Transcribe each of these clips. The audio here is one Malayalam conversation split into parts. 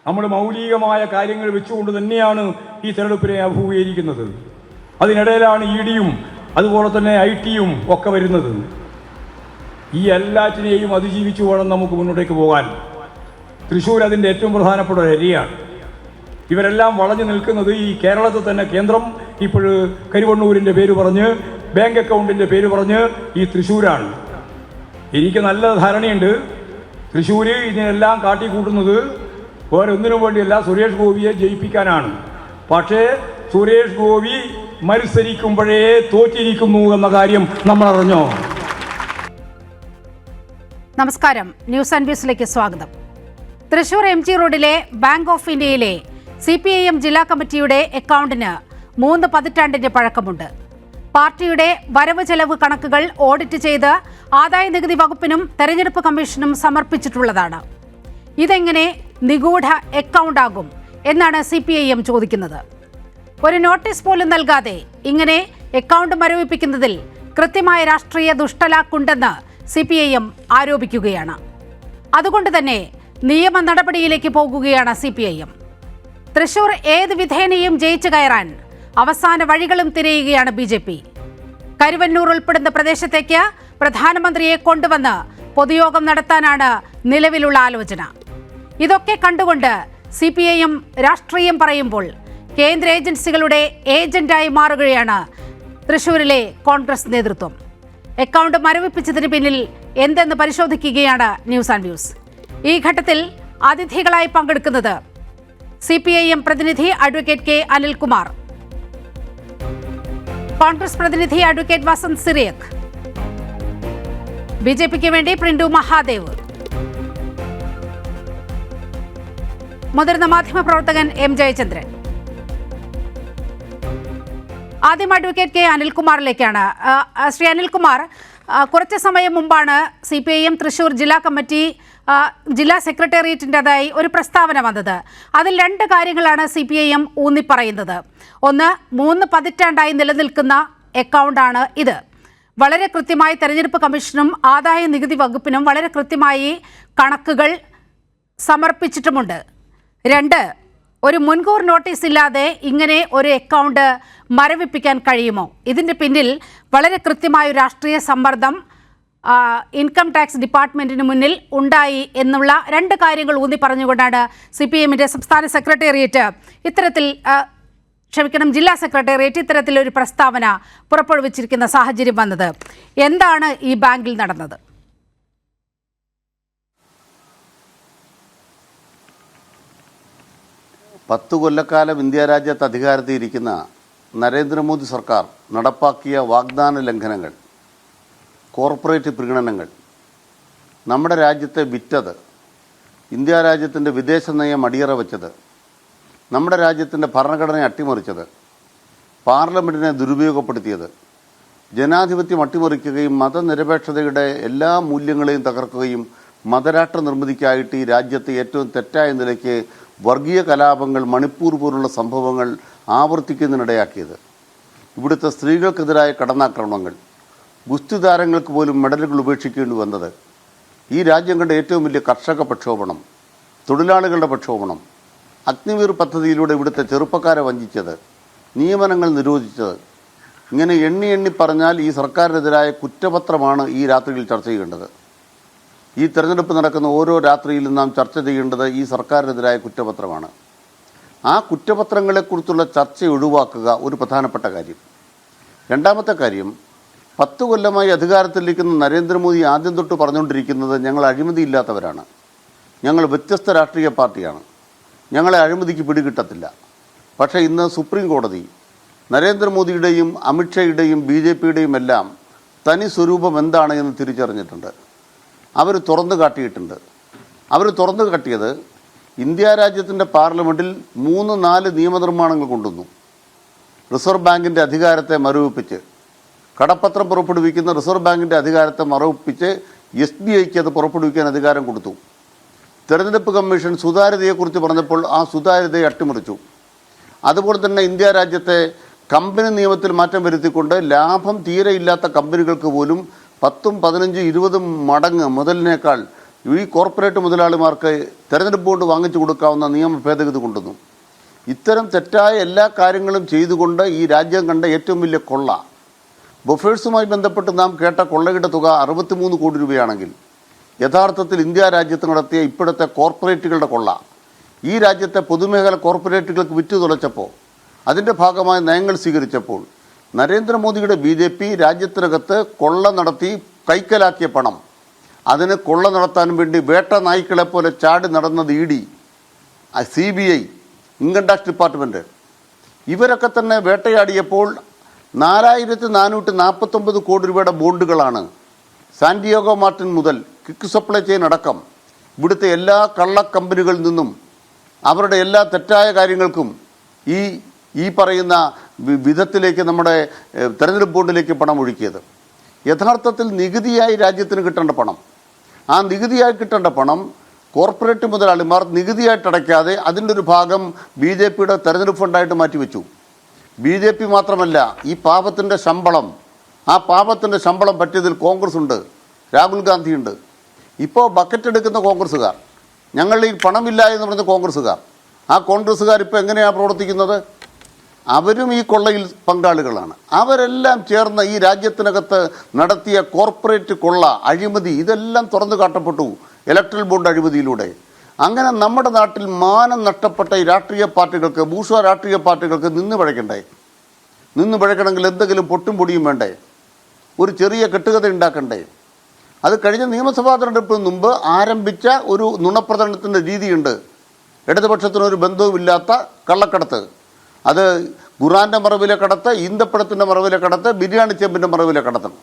നമ്മൾ മൗലികമായ കാര്യങ്ങൾ വെച്ചുകൊണ്ട് തന്നെയാണ് ഈ തെരഞ്ഞെടുപ്പിനെ അഭിമുഖീകരിക്കുന്നത്. അതിനിടയിലാണ് ഇഡിയും അതുപോലെ തന്നെ ഐടിയും ഒക്കെ വരുന്നത്. ഈ എല്ലാറ്റിനെയും അതിജീവിച്ചു വേണം നമുക്ക് മുന്നോട്ടേക്ക് പോകാൻ. തൃശ്ശൂർ അതിൻ്റെ ഏറ്റവും പ്രധാനപ്പെട്ട ഒരു ഏരിയയാണ്. ഇവരെല്ലാം വളഞ്ഞു നിൽക്കുന്നത് ഈ കേരളത്തിൽ തന്നെ കേന്ദ്രം ഇപ്പോൾ കരിവണ്ണൂരിൻ്റെ പേര് പറഞ്ഞ്, ബാങ്ക് അക്കൗണ്ടിൻ്റെ പേര് പറഞ്ഞ് ഈ തൃശ്ശൂരാണ്. എനിക്ക് നല്ല ധാരണയുണ്ട് തൃശ്ശൂർ ഇതിനെല്ലാം കാട്ടിക്കൂട്ടുന്നത് വേറെ ഒന്നിനും വേണ്ടിയല്ല, സുരേഷ് ഗോപിയെ ജയിപ്പിക്കാനാണ്. പക്ഷേ സുരേഷ് ഗോപി മത്സരിക്കുമ്പോഴേ തോറ്റിരിക്കുന്നു എന്ന കാര്യം നമ്മൾ അറിഞ്ഞോ? നമസ്കാരം, ന്യൂസ് ആൻഡ് വ്യൂസിലേക്ക് സ്വാഗതം. തൃശൂർ MG റോഡിലെ ബാങ്ക് ഓഫ് ഇന്ത്യയിലെ CPIM ജില്ലാ കമ്മിറ്റിയുടെ അക്കൗണ്ടിന് 3 പതിറ്റാണ്ടിന്റെ പഴക്കമുണ്ട്. പാർട്ടിയുടെ വരവ് ചെലവ് കണക്കുകൾ ഓഡിറ്റ് ചെയ്ത് ആദായ നികുതി വകുപ്പിനും തെരഞ്ഞെടുപ്പ് കമ്മീഷനും സമർപ്പിച്ചിട്ടുള്ളതാണ്. ഇതെങ്ങനെ നിഗൂഢ അക്കൗണ്ടാകും എന്നാണ് CPIM ചോദിക്കുന്നത്. ഒരു നോട്ടീസ് പോലും നൽകാതെ ഇങ്ങനെ അക്കൗണ്ട് മരവിപ്പിക്കുന്നതിൽ കൃത്യമായ രാഷ്ട്രീയ ദുഷ്ടലാക്കുണ്ടെന്ന് CPIM ആരോപിക്കുകയാണ്. അതുകൊണ്ട് തന്നെ നിയമ നടപടിയിലേക്ക് പോകുകയാണ് CPIM. തൃശൂർ ഏത് വിധേനയും ജയിച്ചു കയറാൻ അവസാന വഴികളും തിരയുകയാണ് BJP. കരുവന്നൂർ ഉൾപ്പെടുന്ന പ്രദേശത്തേക്ക് പ്രധാനമന്ത്രിയെ കൊണ്ടുവന്ന് പൊതുയോഗം നടത്താനാണ് നിലവിലുള്ള ആലോചന. ഇതൊക്കെ കണ്ടുകൊണ്ട് CPIM രാഷ്ട്രീയം പറയുമ്പോൾ കേന്ദ്ര ഏജൻസികളുടെ ഏജന്റായി മാറുകയാണ് തൃശൂരിലെ കോൺഗ്രസ് നേതൃത്വം. അക്കൗണ്ട് മരവിപ്പിച്ചതിന് പിന്നിൽ എന്തെന്ന് പരിശോധിക്കുകയാണ് ന്യൂസ് ആൻഡ് വ്യൂസ്. ഈ ഘട്ടത്തിൽ അതിഥികളായി പങ്കെടുക്കുന്നത് CPIM പ്രതിനിധി അഡ്വക്കേറ്റ് K. അനിൽകുമാർ, കോൺഗ്രസ് പ്രതിനിധി അഡ്വക്കേറ്റ് വസന്ത് സിറിയക്, BJPക്ക് വേണ്ടി പ്രിന്റു മഹാദേവ്, മുതിർന്ന മാധ്യമപ്രവർത്തകൻ M. ജയചന്ദ്രൻ. ആദ്യം അഡ്വക്കേറ്റ് K. അനിൽകുമാറിലേക്കാണ്. ശ്രീ അനിൽകുമാർ, കുറച്ച് സമയം മുമ്പാണ് CPIM തൃശൂർ ജില്ലാ കമ്മിറ്റി ജില്ലാ സെക്രട്ടേറിയറ്റിൻ്റെതായി ഒരു പ്രസ്താവന വന്നത്. അതിൽ 2 കാര്യങ്ങളാണ് CPIM ഊന്നിപ്പറയുന്നത്. ഒന്ന്, 3 പതിറ്റാണ്ടായി നിലനിൽക്കുന്ന അക്കൗണ്ടാണ് ഇത്. വളരെ കൃത്യമായി തെരഞ്ഞെടുപ്പ് കമ്മീഷനും ആദായ നികുതി വകുപ്പിനും വളരെ കൃത്യമായി കണക്കുകൾ സമർപ്പിച്ചിട്ടുമുണ്ട്. 2, ഒരു മുൻകൂർ നോട്ടീസ് ഇല്ലാതെ ഇങ്ങനെ ഒരു അക്കൗണ്ട് മരവിപ്പിക്കാൻ കഴിയുമോ? ഇതിൻ്റെ പിന്നിൽ വളരെ കൃത്യമായ രാഷ്ട്രീയ സമ്മർദ്ദം ഇൻകം ടാക്സ് ഡിപ്പാർട്ട്മെൻറ്റിന് മുന്നിൽ ഉണ്ടായി എന്നുള്ള 2 കാര്യങ്ങൾ ഊന്നി പറഞ്ഞുകൊണ്ടാണ് CPIMൻ്റെ സംസ്ഥാന സെക്രട്ടേറിയറ്റ് ജില്ലാ സെക്രട്ടേറിയറ്റ് ഇത്തരത്തിലൊരു പ്രസ്താവന പുറപ്പെടുവിച്ചിരിക്കുന്ന സാഹചര്യം വന്നത്. എന്താണ് ഈ ബാങ്കിൽ നടന്നത്? പത്തു കൊല്ലക്കാലം ഇന്ത്യ രാജ്യത്ത് അധികാരത്തിൽ ഇരിക്കുന്ന നരേന്ദ്രമോദി സർക്കാർ നടപ്പാക്കിയ വാഗ്ദാന ലംഘനങ്ങൾ, കോർപ്പറേറ്റ് പ്രീണനങ്ങൾ, നമ്മുടെ രാജ്യത്തെ വിറ്റത്, ഇന്ത്യ രാജ്യത്തിൻ്റെ വിദേശ നയം അടിയറ വെച്ചത്, നമ്മുടെ രാജ്യത്തിൻ്റെ ഭരണഘടനയെ അട്ടിമറിച്ചത്, പാർലമെൻറ്റിനെ ദുരുപയോഗപ്പെടുത്തിയത്, ജനാധിപത്യം അട്ടിമറിക്കുകയും മതനിരപേക്ഷതയുടെ എല്ലാ മൂല്യങ്ങളെയും തകർക്കുകയും മതരാഷ്ട്ര നിർമ്മിതിക്കായിട്ട് ഈ രാജ്യത്തെ ഏറ്റവും തെറ്റായ നിലയ്ക്ക് വർഗീയ കലാപങ്ങൾ, മണിപ്പൂർ പോലുള്ള സംഭവങ്ങൾ ആവർത്തിക്കുന്നതിനിടയാക്കിയത്, ഇവിടുത്തെ സ്ത്രീകൾക്കെതിരായ കടന്നാക്രമണങ്ങൾ, ഗുസ്തി താരങ്ങൾക്ക് പോലും മെഡലുകൾ ഉപേക്ഷിക്കേണ്ടി വന്നത്, ഈ രാജ്യം കണ്ട ഏറ്റവും വലിയ കർഷക പ്രക്ഷോഭണം, തൊഴിലാളികളുടെ പ്രക്ഷോഭണം, അഗ്നിവീർ പദ്ധതിയിലൂടെ ഇവിടുത്തെ ചെറുപ്പക്കാരെ വഞ്ചിച്ചത്, നിയമനങ്ങൾ നിരോധിച്ചത്, ഇങ്ങനെ എണ്ണി പറഞ്ഞാൽ ഈ സർക്കാരിനെതിരായ കുറ്റപത്രമാണ് ഈ രാത്രിയിൽ ചർച്ച ചെയ്യേണ്ടത്. ഈ തെരഞ്ഞെടുപ്പ് നടക്കുന്ന ഓരോ രാത്രിയിലും നാം ചർച്ച ചെയ്യേണ്ടത് ഈ സർക്കാരിനെതിരായ കുറ്റപത്രമാണ്. ആ കുറ്റപത്രങ്ങളെക്കുറിച്ചുള്ള ചർച്ച ഒഴിവാക്കുക ഒരു പ്രധാനപ്പെട്ട കാര്യം. രണ്ടാമത്തെ കാര്യം, 10 കൊല്ലമായി അധികാരത്തിലിരിക്കുന്ന നരേന്ദ്രമോദി ആദ്യം തൊട്ട് പറഞ്ഞുകൊണ്ടിരിക്കുന്നത് ഞങ്ങൾ അഴിമതിയില്ലാത്തവരാണ്, ഞങ്ങൾ വ്യത്യസ്ത രാഷ്ട്രീയ പാർട്ടിയാണ്, ഞങ്ങളെ അഴിമതിക്ക് പിടികിട്ടത്തില്ല. പക്ഷേ ഇന്ന് സുപ്രീം കോടതി നരേന്ദ്രമോദിയുടെയും അമിത്ഷായുടെയും BJPയുടെയും എല്ലാം തനി സ്വരൂപം എന്താണ് എന്ന് തിരിച്ചറിഞ്ഞിട്ടുണ്ട്. അവർ തുറന്നു കാട്ടിയിട്ടുണ്ട്. അവർ തുറന്നു കാട്ടിയത് ഇന്ത്യ രാജ്യത്തിൻ്റെ പാർലമെൻറ്റിൽ 3-4 നിയമനിർമ്മാണങ്ങൾ കൊണ്ടുവന്നു. റിസർവ് ബാങ്കിൻ്റെ അധികാരത്തെ മരവിപ്പിച്ച്, കടപ്പത്രം പുറപ്പെടുവിക്കുന്ന റിസർവ് ബാങ്കിൻ്റെ അധികാരത്തെ മരവിപ്പിച്ച് SBIക്ക് അത് പുറപ്പെടുവിക്കാൻ അധികാരം കൊടുത്തു. തെരഞ്ഞെടുപ്പ് കമ്മീഷൻ സുതാര്യതയെക്കുറിച്ച് പറഞ്ഞപ്പോൾ ആ സുതാര്യതയെ അട്ടിമറിച്ചു. അതുപോലെ തന്നെ ഇന്ത്യ രാജ്യത്തെ കമ്പനി നിയമത്തിൽ മാറ്റം വരുത്തിക്കൊണ്ട് ലാഭം തീരെ ഇല്ലാത്ത കമ്പനികൾക്ക് പോലും 10, 15, 20 മടങ്ങ് മുതലിനേക്കാൾ ഈ കോർപ്പറേറ്റ് മുതലാളിമാർക്ക് തെരഞ്ഞെടുപ്പ് കൊണ്ട് വാങ്ങിച്ചു കൊടുക്കാവുന്ന നിയമ ഭേദഗതി കൊണ്ടുവന്നു. ഇത്തരം തെറ്റായ എല്ലാ കാര്യങ്ങളും ചെയ്തുകൊണ്ട് ഈ രാജ്യം കണ്ട ഏറ്റവും വലിയ കൊള്ള, ബൊഫേഴ്സുമായി ബന്ധപ്പെട്ട് നാം കേട്ട കൊള്ളയുടെ തുക 63 കോടി രൂപയാണെങ്കിൽ യഥാർത്ഥത്തിൽ ഇന്ത്യ രാജ്യത്ത് നടത്തിയ ഇപ്പോഴത്തെ കോർപ്പറേറ്റുകളുടെ കൊള്ള ഈ രാജ്യത്തെ പൊതുമേഖല കോർപ്പറേറ്റുകൾക്ക് വിറ്റു തുളച്ചപ്പോൾ, അതിൻ്റെ ഭാഗമായ നയങ്ങൾ സ്വീകരിച്ചപ്പോൾ നരേന്ദ്രമോദിയുടെ BJP രാജ്യത്തിനകത്ത് കൊള്ള നടത്തി കൈക്കലാക്കിയ പണം അതിന് കൊള്ള നടത്താൻ വേണ്ടി വേട്ട നായ്ക്കളെ പോലെ ചാടി നടന്നത് ED, CBI, income tax department ഇവരൊക്കെ തന്നെ വേട്ടയാടിയപ്പോൾ 4449 കോടി രൂപയുടെ ബോണ്ടുകളാണ് സാന്റിയാഗോ മാർട്ടിൻ മുതൽ ക്വിക്ക് സപ്ലൈ ചെയിൻ അടക്കം ഇവിടുത്തെ എല്ലാ കള്ള കമ്പനികളിൽ നിന്നും അവരുടെ എല്ലാ തെറ്റായ കാര്യങ്ങൾക്കും ഈ പറയുന്ന വിധത്തിലേക്ക് നമ്മുടെ തെരഞ്ഞെടുപ്പ് ബോണ്ടിലേക്ക് പണം ഒഴുക്കിയത്. യഥാർത്ഥത്തിൽ നികുതിയായി രാജ്യത്തിന് കിട്ടേണ്ട പണം, ആ നികുതിയായി കിട്ടേണ്ട പണം കോർപ്പറേറ്റ് മുതലാളിമാർ നികുതിയായിട്ട് അടയ്ക്കാതെ അതിൻ്റെ ഒരു ഭാഗം BJPയുടെ തെരഞ്ഞെടുപ്പ് ഫണ്ടായിട്ട് മാറ്റിവെച്ചു. BJP മാത്രമല്ല, ഈ പാപത്തിൻ്റെ ശമ്പളം, ആ പാപത്തിൻ്റെ ശമ്പളം പറ്റിയതിൽ കോൺഗ്രസ് ഉണ്ട്, രാഹുൽ ഗാന്ധിയുണ്ട്. ഇപ്പോൾ ബക്കറ്റ് എടുക്കുന്ന കോൺഗ്രസ്സുകാർ, ഞങ്ങൾ ഈ പണമില്ല എന്ന് പറഞ്ഞ കോൺഗ്രസ്സുകാർ, ആ കോൺഗ്രസ്സുകാർ ഇപ്പോൾ എങ്ങനെയാണ് പ്രവർത്തിക്കുന്നത്? അവരും ഈ കൊള്ളയിൽ പങ്കാളികളാണ്. അവരെല്ലാം ചേർന്ന് ഈ രാജ്യത്തിനകത്ത് നടത്തിയ കോർപ്പറേറ്റ് കൊള്ള, അഴിമതി ഇതെല്ലാം തുറന്നു കാട്ടപ്പെട്ടു ഇലക്ട്രൽ ബോണ്ട് അഴിമതിയിലൂടെ. അങ്ങനെ നമ്മുടെ നാട്ടിൽ മാനം നഷ്ടപ്പെട്ട ഈ രാഷ്ട്രീയ പാർട്ടികൾക്ക്, ബൂർഷ്വാ രാഷ്ട്രീയ പാർട്ടികൾക്ക് നിന്ന് പഴക്കണമെങ്കിൽ എന്തെങ്കിലും പൊട്ടും പൊടിയും വേണ്ടേ? ഒരു ചെറിയ കെട്ടുകഥ ഉണ്ടാക്കണ്ടേ? അത് കഴിഞ്ഞ നിയമസഭാ തെരഞ്ഞെടുപ്പിന് മുമ്പ് ആരംഭിച്ച ഒരു നുണപ്രചരണത്തിൻ്റെ രീതിയുണ്ട്. ഇടതുപക്ഷത്തിനൊരു ബന്ധവുമില്ലാത്ത കള്ളക്കടത്ത്, അത് ഖുറാൻ്റെ മറവിലെ കടത്ത്, ഈന്തപ്പഴത്തിൻ്റെ മറവിലെ കടത്ത്, ബിരിയാണി ചെമ്പിൻ്റെ മറവിലെ കടത്തണം.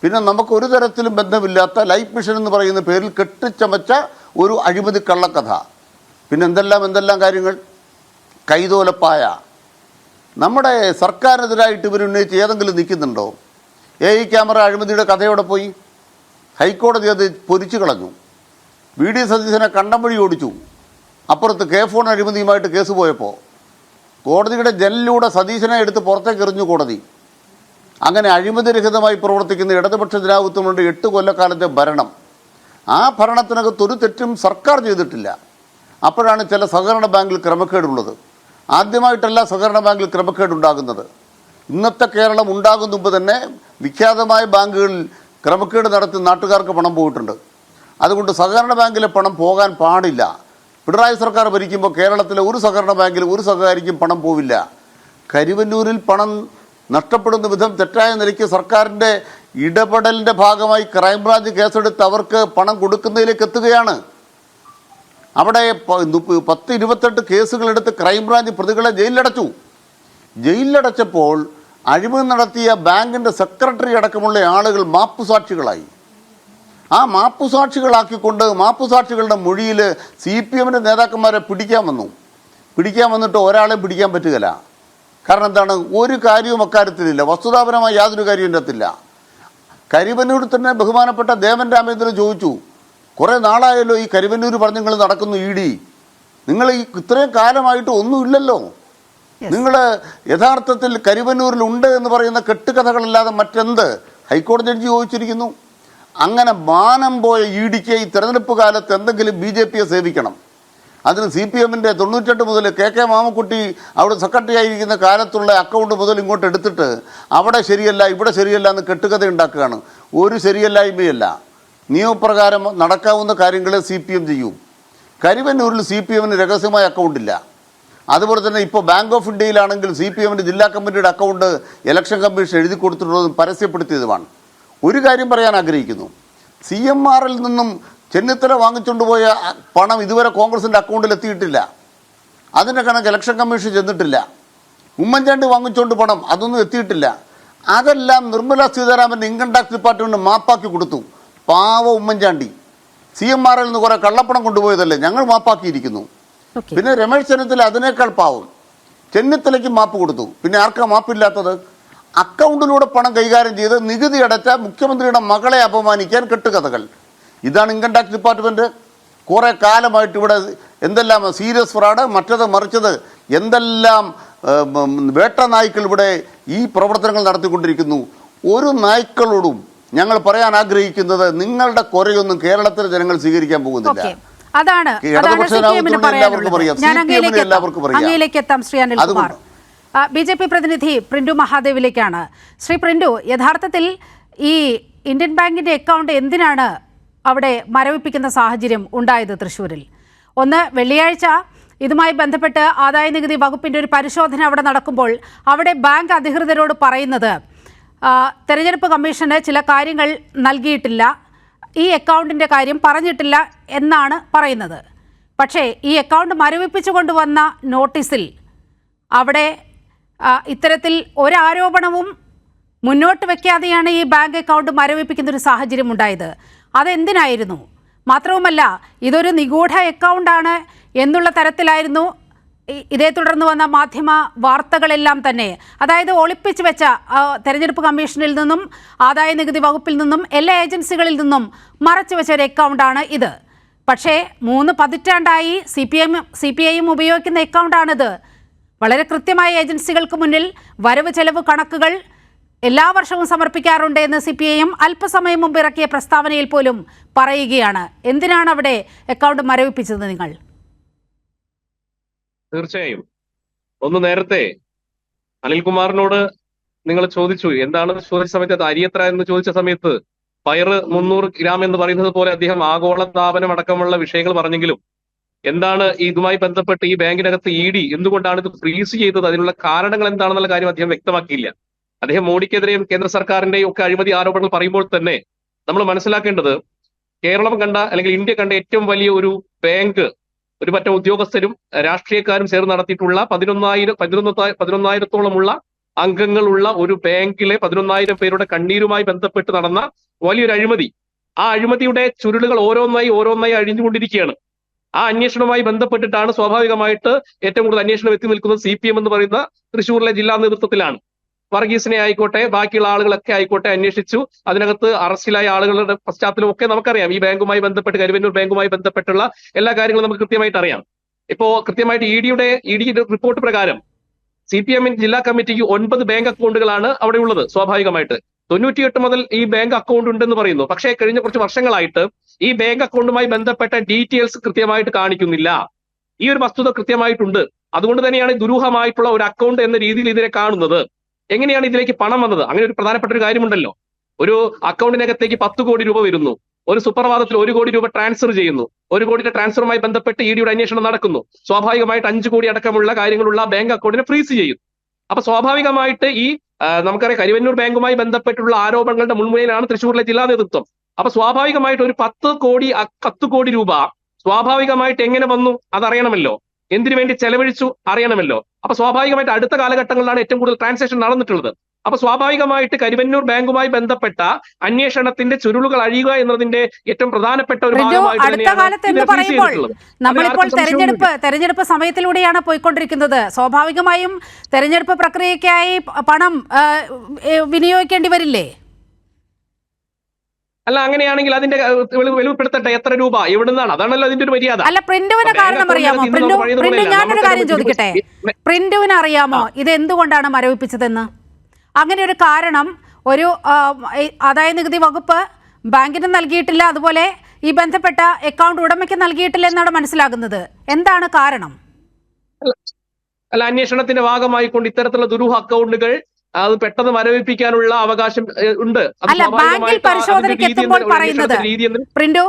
പിന്നെ നമുക്ക് ഒരു തരത്തിലും ബന്ധമില്ലാത്ത ലൈഫ് മിഷൻ എന്ന് പറയുന്ന പേരിൽ കെട്ടിച്ചമച്ച ഒരു അഴിമതി കള്ളക്കഥ. പിന്നെ എന്തെല്ലാം കാര്യങ്ങൾ, കൈതോലപ്പായ. നമ്മുടെ സർക്കാരിനെതിരായിട്ട് ഇവർ ഉന്നയിച്ച് ഏതെങ്കിലും നിൽക്കുന്നുണ്ടോ? AI ക്യാമറ അഴിമതിയുടെ കഥയോടെ പോയി. ഹൈക്കോടതി അത് പൊരിച്ചു കളഞ്ഞു. VD സതീശനെ കണ്ടം വഴി ഓടിച്ചു. അപ്പുറത്ത് K-ഫോൺ അഴിമതിയുമായിട്ട് കേസ് പോയപ്പോൾ കോടതിയുടെ ജനലിലൂടെ സതീശനെ എടുത്ത് പുറത്തേക്ക് എറിഞ്ഞു കോടതി. അങ്ങനെ അഴിമതിരഹിതമായി പ്രവർത്തിക്കുന്ന ഇടതുപക്ഷ ജനാധിപത്യമുണ്ട് 8 കൊല്ലക്കാലത്തെ ഭരണം. ആ ഭരണത്തിനകത്ത് ഒരു തെറ്റും സർക്കാർ ചെയ്തിട്ടില്ല. അപ്പോഴാണ് ചില സഹകരണ ബാങ്കിൽ ക്രമക്കേടുള്ളത്. ആദ്യമായിട്ടല്ല സഹകരണ ബാങ്കിൽ ക്രമക്കേടുണ്ടാകുന്നത്. ഇന്നത്തെ കേരളം ഉണ്ടാകുന്ന മുമ്പ് തന്നെ വിഖ്യാതമായ ബാങ്കുകളിൽ ക്രമക്കേട് നടത്തി നാട്ടുകാർക്ക് പണം പോയിട്ടുണ്ട്. അതുകൊണ്ട് സഹകരണ ബാങ്കിലെ പണം പോകാൻ പാടില്ല. പിണറായി സർക്കാർ ഭരിക്കുമ്പോൾ കേരളത്തിലെ ഒരു സഹകരണ ബാങ്കിൽ ഒരു സഹകാരിക്കും പണം പോവില്ല. കരുവന്നൂരിൽ പണം നഷ്ടപ്പെടുന്ന വിധം തെറ്റായ നിലയ്ക്ക് സർക്കാരിൻ്റെ ഇടപെടലിൻ്റെ ഭാഗമായി ക്രൈംബ്രാഞ്ച് കേസെടുത്ത് അവർക്ക് പണം കൊടുക്കുന്നതിലേക്ക് എത്തുകയാണ്. അവിടെ 10-28 കേസുകളെടുത്ത് ക്രൈംബ്രാഞ്ച് പ്രതികളെ ജയിലിലടച്ചപ്പോൾ അഴിമതി നടത്തിയ ബാങ്കിൻ്റെ സെക്രട്ടറി അടക്കമുള്ള ആളുകൾ മാപ്പുസാക്ഷികളായി. ആ മാപ്പുസാക്ഷികളാക്കിക്കൊണ്ട് മാപ്പുസാക്ഷികളുടെ മൊഴിയിൽ CPMൻ്റെ നേതാക്കന്മാരെ പിടിക്കാൻ വന്നിട്ട് ഒരാളെയും പിടിക്കാൻ പറ്റുകയില്ല. കാരണം എന്താണ്? ഒരു കാര്യവും അക്കാര്യത്തിലില്ല. വസ്തുതാപരമായ യാതൊരു കാര്യവും എത്തില്ല. കരിവന്നൂരിൽ തന്നെ ബഹുമാനപ്പെട്ട ദേവൻ രാമേന്ദ്രൻ ചോദിച്ചു, കുറേ നാളായല്ലോ ഈ കരിവന്നൂർ പറഞ്ഞ് നിങ്ങൾ നടക്കുന്നു, ED നിങ്ങൾ ഇത്രയും കാലമായിട്ട് ഒന്നുമില്ലല്ലോ, നിങ്ങൾ യഥാർത്ഥത്തിൽ കരിവന്നൂരിൽ ഉണ്ട് എന്ന് പറയുന്ന കെട്ടുകഥകളല്ലാതെ മറ്റെന്ത്? ഹൈക്കോടതി ജഡ്ജി ചോദിച്ചിരിക്കുന്നു. അങ്ങനെ മാനം പോയ EDക്ക് ഈ തെരഞ്ഞെടുപ്പ് കാലത്ത് എന്തെങ്കിലും BJPയെ സേവിക്കണം. അതിന് CPMൻ്റെ 98 മുതൽ KK മാമക്കുട്ടി അവിടെ സെക്രട്ടറി ആയിരിക്കുന്ന കാലത്തുള്ള അക്കൗണ്ട് മുതൽ ഇങ്ങോട്ട് എടുത്തിട്ട് അവിടെ ശരിയല്ല ഇവിടെ ശരിയല്ല എന്ന് കെട്ടുകഥ ഉണ്ടാക്കുകയാണ്. ഒരു ശരിയല്ലായ്മയല്ല, നിയമപ്രകാരം നടക്കാവുന്ന കാര്യങ്ങളെ CPM ചെയ്യൂ. കരിവന്നൂരിൽ CPMന് രഹസ്യമായ അക്കൗണ്ടില്ല. അതുപോലെ തന്നെ ഇപ്പോൾ ബാങ്ക് ഓഫ് ഇന്ത്യയിലാണെങ്കിൽ CPMൻ്റെ ജില്ലാ കമ്മിറ്റിയുടെ അക്കൗണ്ട് ഇലക്ഷൻ കമ്മീഷൻ എഴുതി കൊടുത്തിട്ടുള്ളതും പരസ്യപ്പെടുത്തിയതുമാണ്. ഒരു കാര്യം പറയാൻ ആഗ്രഹിക്കുന്നു, CMRൽ നിന്നും ചെന്നിത്തല വാങ്ങിച്ചുകൊണ്ടുപോയ പണം ഇതുവരെ കോൺഗ്രസിൻ്റെ അക്കൗണ്ടിൽ എത്തിയിട്ടില്ല. അതിൻ്റെ കണക്ക് ഇലക്ഷൻ കമ്മീഷൻ ചെന്നിട്ടില്ല. ഉമ്മൻചാണ്ടി വാങ്ങിച്ചുകൊണ്ട് പണം അതൊന്നും എത്തിയിട്ടില്ല. അതെല്ലാം നിർമ്മല സീതാരാമൻ്റെ ഇൻകം ടാക്സ് ഡിപ്പാർട്ട്മെൻറ്റ് മാപ്പാക്കി കൊടുത്തു. പാവ ഉമ്മൻചാണ്ടി CMRൽ നിന്ന് കുറേ കള്ളപ്പണം കൊണ്ടുപോയതല്ലേ, ഞങ്ങൾ മാപ്പാക്കിയിരിക്കുന്നു. പിന്നെ രമേശ് ചെന്നിത്തല അതിനേക്കാൾ പാവം, ചെന്നിത്തലയ്ക്ക് മാപ്പ് കൊടുത്തു. പിന്നെ ആർക്കാ മാപ്പില്ലാത്തത്? അക്കൗണ്ടിലൂടെ പണം കൈകാര്യം ചെയ്ത് നികുതി അടച്ച മുഖ്യമന്ത്രിയുടെ മകളെ അപമാനിക്കാൻ കെട്ടുകഥകൾ. ഇതാണ് ഇൻകം ടാക്സ് ഡിപ്പാർട്ട്മെൻറ്റ്. കുറേ കാലമായിട്ട് ഇവിടെ എന്തെല്ലാം സീരിയസ് ഫ്രോഡ്, മറ്റത് മറിച്ചത്, എന്തെല്ലാം വേട്ട നായ്ക്കൾ ഇവിടെ ഈ പ്രവർത്തനങ്ങൾ നടത്തിക്കൊണ്ടിരിക്കുന്നു. ഒരു നായ്ക്കളോടും ഞങ്ങൾ പറയാൻ ആഗ്രഹിക്കുന്നത് നിങ്ങളുടെ കുറയൊന്നും കേരളത്തിലെ ജനങ്ങൾ സ്വീകരിക്കാൻ പോകുന്നില്ല. അതാണ് അങ്ങയിലേക്ക് എത്താം. ശ്രീ അനിൽകുമാർ, BJP പ്രതിനിധി പ്രിന്റു മഹാദേവിലേക്കാണ്. ശ്രീ പ്രിന്റു, യഥാർത്ഥത്തിൽ ഈ ഇന്ത്യൻ ബാങ്കിന്റെ അക്കൗണ്ട് എന്തിനാണ് അവിടെ മരവിപ്പിക്കുന്ന സാഹചര്യം ഉണ്ടായത് തൃശ്ശൂരിൽ? ഒന്ന്, വെള്ളിയാഴ്ച ഇതുമായി ബന്ധപ്പെട്ട് ആദായനികുതി വകുപ്പിന്റെ ഒരു പരിശോധന അവിടെ നടക്കുമ്പോൾ അവിടെ ബാങ്ക് അധികൃതരോട് പറയുന്നത് തെരഞ്ഞെടുപ്പ് കമ്മീഷന് ചില കാര്യങ്ങൾ നൽകിയിട്ടില്ല, ഈ അക്കൗണ്ടിൻ്റെ കാര്യം പറഞ്ഞിട്ടില്ല എന്നാണ് പറയുന്നത്. പക്ഷേ ഈ അക്കൗണ്ട് മരവിപ്പിച്ചു കൊണ്ടുവന്ന നോട്ടീസിൽ അവിടെ ഇത്തരത്തിൽ ഒരാരോപണവും മുന്നോട്ട് വയ്ക്കാതെയാണ് ഈ ബാങ്ക് അക്കൗണ്ട് മരവിപ്പിക്കുന്ന ഒരു സാഹചര്യം ഉണ്ടായത്. അതെന്തിനായിരുന്നു? മാത്രവുമല്ല, ഇതൊരു നിഗൂഢ അക്കൗണ്ടാണ് എന്നുള്ള തരത്തിലായിരുന്നു ഇതേ തുടർന്ന് വന്ന മാധ്യമ വാർത്തകളെല്ലാം തന്നെ. അതായത് ഒളിപ്പിച്ചു വെച്ച തെരഞ്ഞെടുപ്പ് കമ്മീഷനിൽ നിന്നും ആദായ നികുതി വകുപ്പിൽ നിന്നും എല്ലാ ഏജൻസികളിൽ നിന്നും മറച്ചു വെച്ച ഒരു അക്കൗണ്ടാണ് ഇത്. പക്ഷേ 3 പതിറ്റാണ്ടായി CPIയും ഉപയോഗിക്കുന്ന അക്കൗണ്ടാണിത്. വളരെ കൃത്യമായ ഏജൻസികൾക്ക് മുന്നിൽ വരവ് ചെലവ് കണക്കുകൾ എല്ലാ വർഷവും സമർപ്പിക്കാറുണ്ട് എന്ന് CPIM അല്പസമയം മുമ്പ് ഇറക്കിയ പ്രസ്താവനയിൽ പോലും പറയുകയാണ്. എന്തിനാണ് അവിടെ അക്കൗണ്ട് മരവിപ്പിച്ചത് നിങ്ങൾ? തീർച്ചയായും ഒന്ന് നേരത്തെ അനിൽകുമാറിനോട് നിങ്ങൾ ചോദിച്ചു, എന്താണ് ചോദിച്ച സമയത്ത് അത് അരി എത്ര എന്ന് ചോദിച്ച സമയത്ത് പയറ് 300 ഗ്രാം എന്ന് പറയുന്നത് പോലെ അദ്ദേഹം ആഗോള താപനം അടക്കമുള്ള വിഷയങ്ങൾ പറഞ്ഞെങ്കിലും എന്താണ് ഇതുമായി ബന്ധപ്പെട്ട് ഈ ബാങ്കിനകത്ത് ED എന്തുകൊണ്ടാണ് ഇത് ഫ്രീസ് ചെയ്തത്, അതിനുള്ള കാരണങ്ങൾ എന്താണെന്നുള്ള കാര്യം അദ്ദേഹം വ്യക്തമാക്കിയില്ല. അദ്ദേഹം മോഡിക്കെതിരെയും കേന്ദ്ര സർക്കാരിന്റെയും ഒക്കെ അഴിമതി ആരോപണങ്ങൾ പറയുമ്പോൾ തന്നെ നമ്മൾ മനസ്സിലാക്കേണ്ടത് കേരളം കണ്ട അല്ലെങ്കിൽ ഇന്ത്യ കണ്ട ഏറ്റവും വലിയ ഒരു ബാങ്ക് ഒരു പറ്റം ഉദ്യോഗസ്ഥരും രാഷ്ട്രീയക്കാരും ചേർന്ന് നടത്തിയിട്ടുള്ള 11,000-ത്തോളമുള്ള അംഗങ്ങളുള്ള ഒരു ബാങ്കിലെ 11,000 പേരുടെ കണ്ണീരുമായി ബന്ധപ്പെട്ട് നടന്ന വലിയൊരു അഴിമതി. ആ അഴിമതിയുടെ ചുരുളുകൾ ഓരോന്നായി അഴിഞ്ഞുകൊണ്ടിരിക്കുകയാണ്. ആ അന്വേഷണവുമായി ബന്ധപ്പെട്ടിട്ടാണ് സ്വാഭാവികമായിട്ട് ഏറ്റവും കൂടുതൽ അന്വേഷണം എത്തി നിൽക്കുന്നത് CPM എന്ന് പറയുന്ന തൃശ്ശൂരിലെ ജില്ലാ നേതൃത്വത്തിലാണ്. വർഗീസിനെ ആയിക്കോട്ടെ ബാക്കിയുള്ള ആളുകളൊക്കെ ആയിക്കോട്ടെ അന്വേഷിച്ചു. അതിനകത്ത് അറസ്റ്റിലായ ആളുകളുടെ പശ്ചാത്തലം ഒക്കെ നമുക്കറിയാം. ഈ ബാങ്കുമായി ബന്ധപ്പെട്ട് കരുവന്നൂർ ബാങ്കുമായി ബന്ധപ്പെട്ടുള്ള എല്ലാ കാര്യങ്ങളും നമുക്ക് കൃത്യമായിട്ട് അറിയാം. ഇപ്പോ കൃത്യമായിട്ട് ED റിപ്പോർട്ട് പ്രകാരം CPM ജില്ലാ കമ്മിറ്റിക്ക് 9 ബാങ്ക് അക്കൗണ്ടുകളാണ് അവിടെ ഉള്ളത്. സ്വാഭാവികമായിട്ട് 98 മുതൽ ഈ ബാങ്ക് അക്കൗണ്ട് ഉണ്ടെന്ന് പറയുന്നു. പക്ഷേ കഴിഞ്ഞ കുറച്ച് വർഷങ്ങളായിട്ട് ഈ ബാങ്ക് അക്കൗണ്ടുമായി ബന്ധപ്പെട്ട ഡീറ്റെയിൽസ് കൃത്യമായിട്ട് കാണിക്കുന്നില്ല. ഈ ഒരു വസ്തുത കൃത്യമായിട്ടുണ്ട്. അതുകൊണ്ട് തന്നെയാണ് ദുരൂഹമായിട്ടുള്ള ഒരു അക്കൗണ്ട് എന്ന രീതിയിൽ ഇതിനെ കാണുന്നത്. എങ്ങനെയാണ് ഇതിലേക്ക് പണം വന്നത്? അങ്ങനെ ഒരു പ്രധാനപ്പെട്ട ഒരു കാര്യമുണ്ടല്ലോ. ഒരു അക്കൗണ്ടിനകത്തേക്ക് 10 കോടി രൂപ വരുന്നു, ഒരു സുപ്രഭാതത്തിൽ 1 കോടി രൂപ ട്രാൻസ്ഫർ ചെയ്യുന്നു, 1 കോടിയുടെ ട്രാൻസ്ഫറുമായി ബന്ധപ്പെട്ട് EDയുടെ അന്വേഷണം നടക്കുന്നു. സ്വാഭാവികമായിട്ട് 5 കോടി അടക്കമുള്ള കാര്യങ്ങളുള്ള ബാങ്ക് അക്കൗണ്ടിനെ ഫ്രീസ് ചെയ്യും. അപ്പൊ സ്വാഭാവികമായിട്ട് ഈ നമുക്കറിയാം കരുവന്നൂർ ബാങ്കുമായി ബന്ധപ്പെട്ടുള്ള ആരോപണങ്ങളുടെ മുൻമുനയിലാണ് തൃശ്ശൂരിലെ ജില്ലാ നേതൃത്വം. അപ്പൊ സ്വാഭാവികമായിട്ട് ഒരു 10 കോടി രൂപ സ്വാഭാവികമായിട്ട് എങ്ങനെ വന്നു അതറിയണമല്ലോ. എന്തിനു വേണ്ടി ചെലവഴിച്ചു അറിയണമല്ലോ. അപ്പൊ സ്വാഭാവികമായിട്ട് അടുത്ത കാലഘട്ടങ്ങളിലാണ് ഏറ്റവും കൂടുതൽ ട്രാൻസാക്ഷൻ നടന്നിട്ടുള്ളത്. അപ്പൊ സ്വാഭാവികമായിട്ട് കരുവന്നൂർ ബാങ്കുമായി ബന്ധപ്പെട്ട അന്വേഷണത്തിന്റെ ചുരുളുകൾ അഴിയുക എന്നതിന്റെ ഏറ്റവും പ്രധാനപ്പെട്ട ഒരു നമ്മളിപ്പോൾ തെരഞ്ഞെടുപ്പ് സമയത്തിലൂടെയാണ് പോയിക്കൊണ്ടിരിക്കുന്നത്. സ്വാഭാവികമായും തെരഞ്ഞെടുപ്പ് പ്രക്രിയയ്ക്കായി പണം വിനിയോഗിക്കേണ്ടി വരില്ലേ? അല്ല, അങ്ങനെയാണെങ്കിൽ അതിന്റെ വെളിപ്പെടുത്തട്ടെ, എത്ര രൂപ എവിടെ നിന്നാണ്? അതാണല്ലോ അതിന്റെ ഒരു മര്യാദ. അല്ല, പ്രിന്റുവിന് കാരണം അറിയാമോ? ഞാനൊരു കാര്യം ചോദിക്കട്ടെ, പ്രിന്റുവിന് അറിയാമോ ഇത് എന്തുകൊണ്ടാണ് മരവിപ്പിച്ചതെന്ന്? അങ്ങനെ ഒരു കാരണം ഒരു ആദായ നികുതി വകുപ്പ് ബാങ്കിന് നൽകിയിട്ടില്ല, അതുപോലെ ഈ ബന്ധപ്പെട്ട അക്കൗണ്ട് ഉടമയ്ക്ക് നൽകിയിട്ടില്ല എന്നാണ് മനസ്സിലാകുന്നത്. എന്താണ് കാരണം? അല്ല, അന്വേഷണത്തിന്റെ ഭാഗമായിക്കൊണ്ട് ഇത്തരത്തിലുള്ള ദുരൂഹ അക്കൗണ്ടുകൾ അത് പെട്ടെന്ന് മരവിപ്പിക്കാനുള്ള അവകാശം ഉണ്ട്. അല്ല, ബാങ്കിൽ പരിശോധനയ്ക്ക് എത്തുമ്പോൾ പറയുന്നത് പ്രിന്റു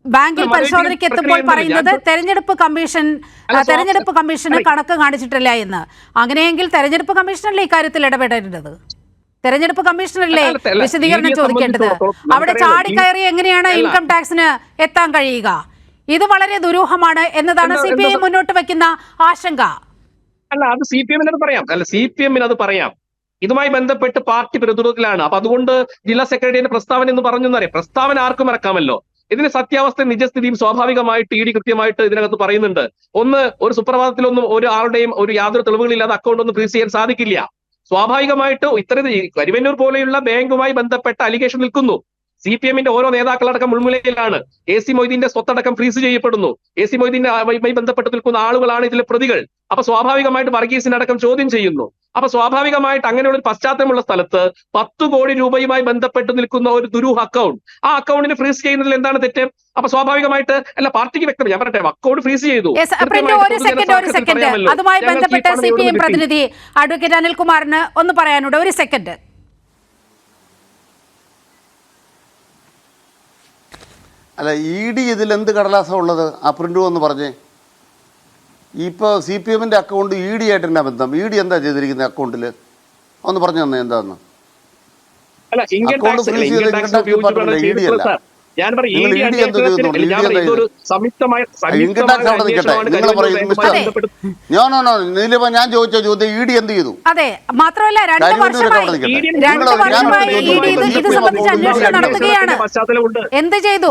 ബാങ്കിൽ പരിശോധനയ്ക്ക് എത്തുമ്പോൾ പറയുന്നത് തെരഞ്ഞെടുപ്പ് കമ്മീഷന് കണക്ക് കാണിച്ചിട്ടില്ല എന്ന്. അങ്ങനെയെങ്കിൽ തെരഞ്ഞെടുപ്പ് കമ്മീഷനല്ലേ ഇക്കാര്യത്തിൽ ഇടപെടേണ്ടത്? തെരഞ്ഞെടുപ്പ് കമ്മീഷനല്ലേ വിശദീകരണം ചോദിക്കേണ്ടത്? അവിടെ ചാടിക്കയറി എങ്ങനെയാണ് ഇൻകം ടാക്സിന് എത്താൻ കഴിയുക? ഇത് വളരെ ദുരൂഹമാണ് എന്നതാണ് CPI മുന്നോട്ട് വെക്കുന്ന ആശങ്ക. അല്ല, അത് CPM അത് പറയാം. ഇതുമായി ബന്ധപ്പെട്ട് പാർട്ടി പ്രതിരോധത്തിലാണ്. അപ്പൊ അതുകൊണ്ട് ജില്ലാ സെക്രട്ടറിയുടെ പ്രസ്താവന എന്ന് പറഞ്ഞെന്നറിയാം. പ്രസ്താവന ആർക്കും ഇറക്കാമല്ലോ. ഇതിന് സത്യാവസ്ഥ നിജസ്ഥിതിയും സ്വാഭാവികമായിട്ട് ED കൃത്യമായിട്ട് ഇതിനകത്ത് പറയുന്നുണ്ട്. ഒന്ന്, ഒരു സുപ്രഭാതത്തിലൊന്നും ഒരു ആളുടെയും യാതൊരു തെളിവുകളില്ലാതെ അക്കൗണ്ട് ഒന്നും ഫ്രീസ് ചെയ്യാൻ സാധിക്കില്ല. സ്വാഭാവികമായിട്ട് ഇത്തരത്തിൽ കരുവന്നൂർ പോലെയുള്ള ബാങ്കുമായി ബന്ധപ്പെട്ട അലിഗേഷൻ നിൽക്കുന്നു. CPMന്റെ ഓരോ നേതാക്കളടക്കം മുൾമുനയിലാണ്. AC മൊയ്തീന്റെ സ്വത്തടക്കം ഫ്രീസ് ചെയ്യപ്പെടുന്നു. AC മൊയ്തീനുമായി ബന്ധപ്പെട്ട് നിൽക്കുന്ന ആളുകളാണ് ഇതിലെ പ്രതികൾ. അപ്പൊ സ്വാഭാവികമായിട്ട് വർഗീസിനടക്കം ചോദ്യം ചെയ്യുന്നു. അപ്പൊ സ്വാഭാവികമായിട്ട് അങ്ങനെയുള്ള ഒരു പശ്ചാത്തലമുള്ള സ്ഥലത്ത് 10 കോടി രൂപയുമായി ബന്ധപ്പെട്ട് നിൽക്കുന്ന ഒരു ദുരൂഹ അക്കൗണ്ട്, ആ അക്കൗണ്ടിന് ഫ്രീസ് ചെയ്യുന്നതിൽ എന്താണ് തെറ്റ്? അപ്പൊ സ്വാഭാവികമായിട്ട് അല്ല, പാർട്ടിക്ക് വ്യക്തം, ഞാൻ പറയട്ടെ, അക്കൗണ്ട് ഫ്രീസ് ചെയ്തു. ഒരു സെക്കൻഡ് അതുമായി ബന്ധപ്പെട്ട CPM പ്രതിനിധി അഡ്വക്കേറ്റ് അനിൽകുമാറിന് ഒന്ന് പറയാനുണ്ട്. ഒരു സെക്കൻഡ്. അല്ല, ED ഇതിൽ എന്ത് കടലാസം ഉള്ളത്? ആ പ്രിന്റ് എന്ന് പറഞ്ഞേ. ഇപ്പോൾ CPM-ന്റെ അക്കൗണ്ട് ED ആയിട്ട് എന്നാ ബന്ധം? ED എന്താ ചെയ്തിരിക്കുന്നത് അക്കൗണ്ടിൽ? ഒന്ന് പറഞ്ഞു തന്നെ എന്താന്ന്. അല്ല, ഇൻകം ടാക്സ് ED അല്ല. ഞാൻ നീലിമ, ഞാൻ ചോദിച്ച ചോദ്യം ED എന്ത് ചെയ്തു? അതെ, മാത്രമല്ല 2 വർഷമായി എന്ത് ചെയ്തു?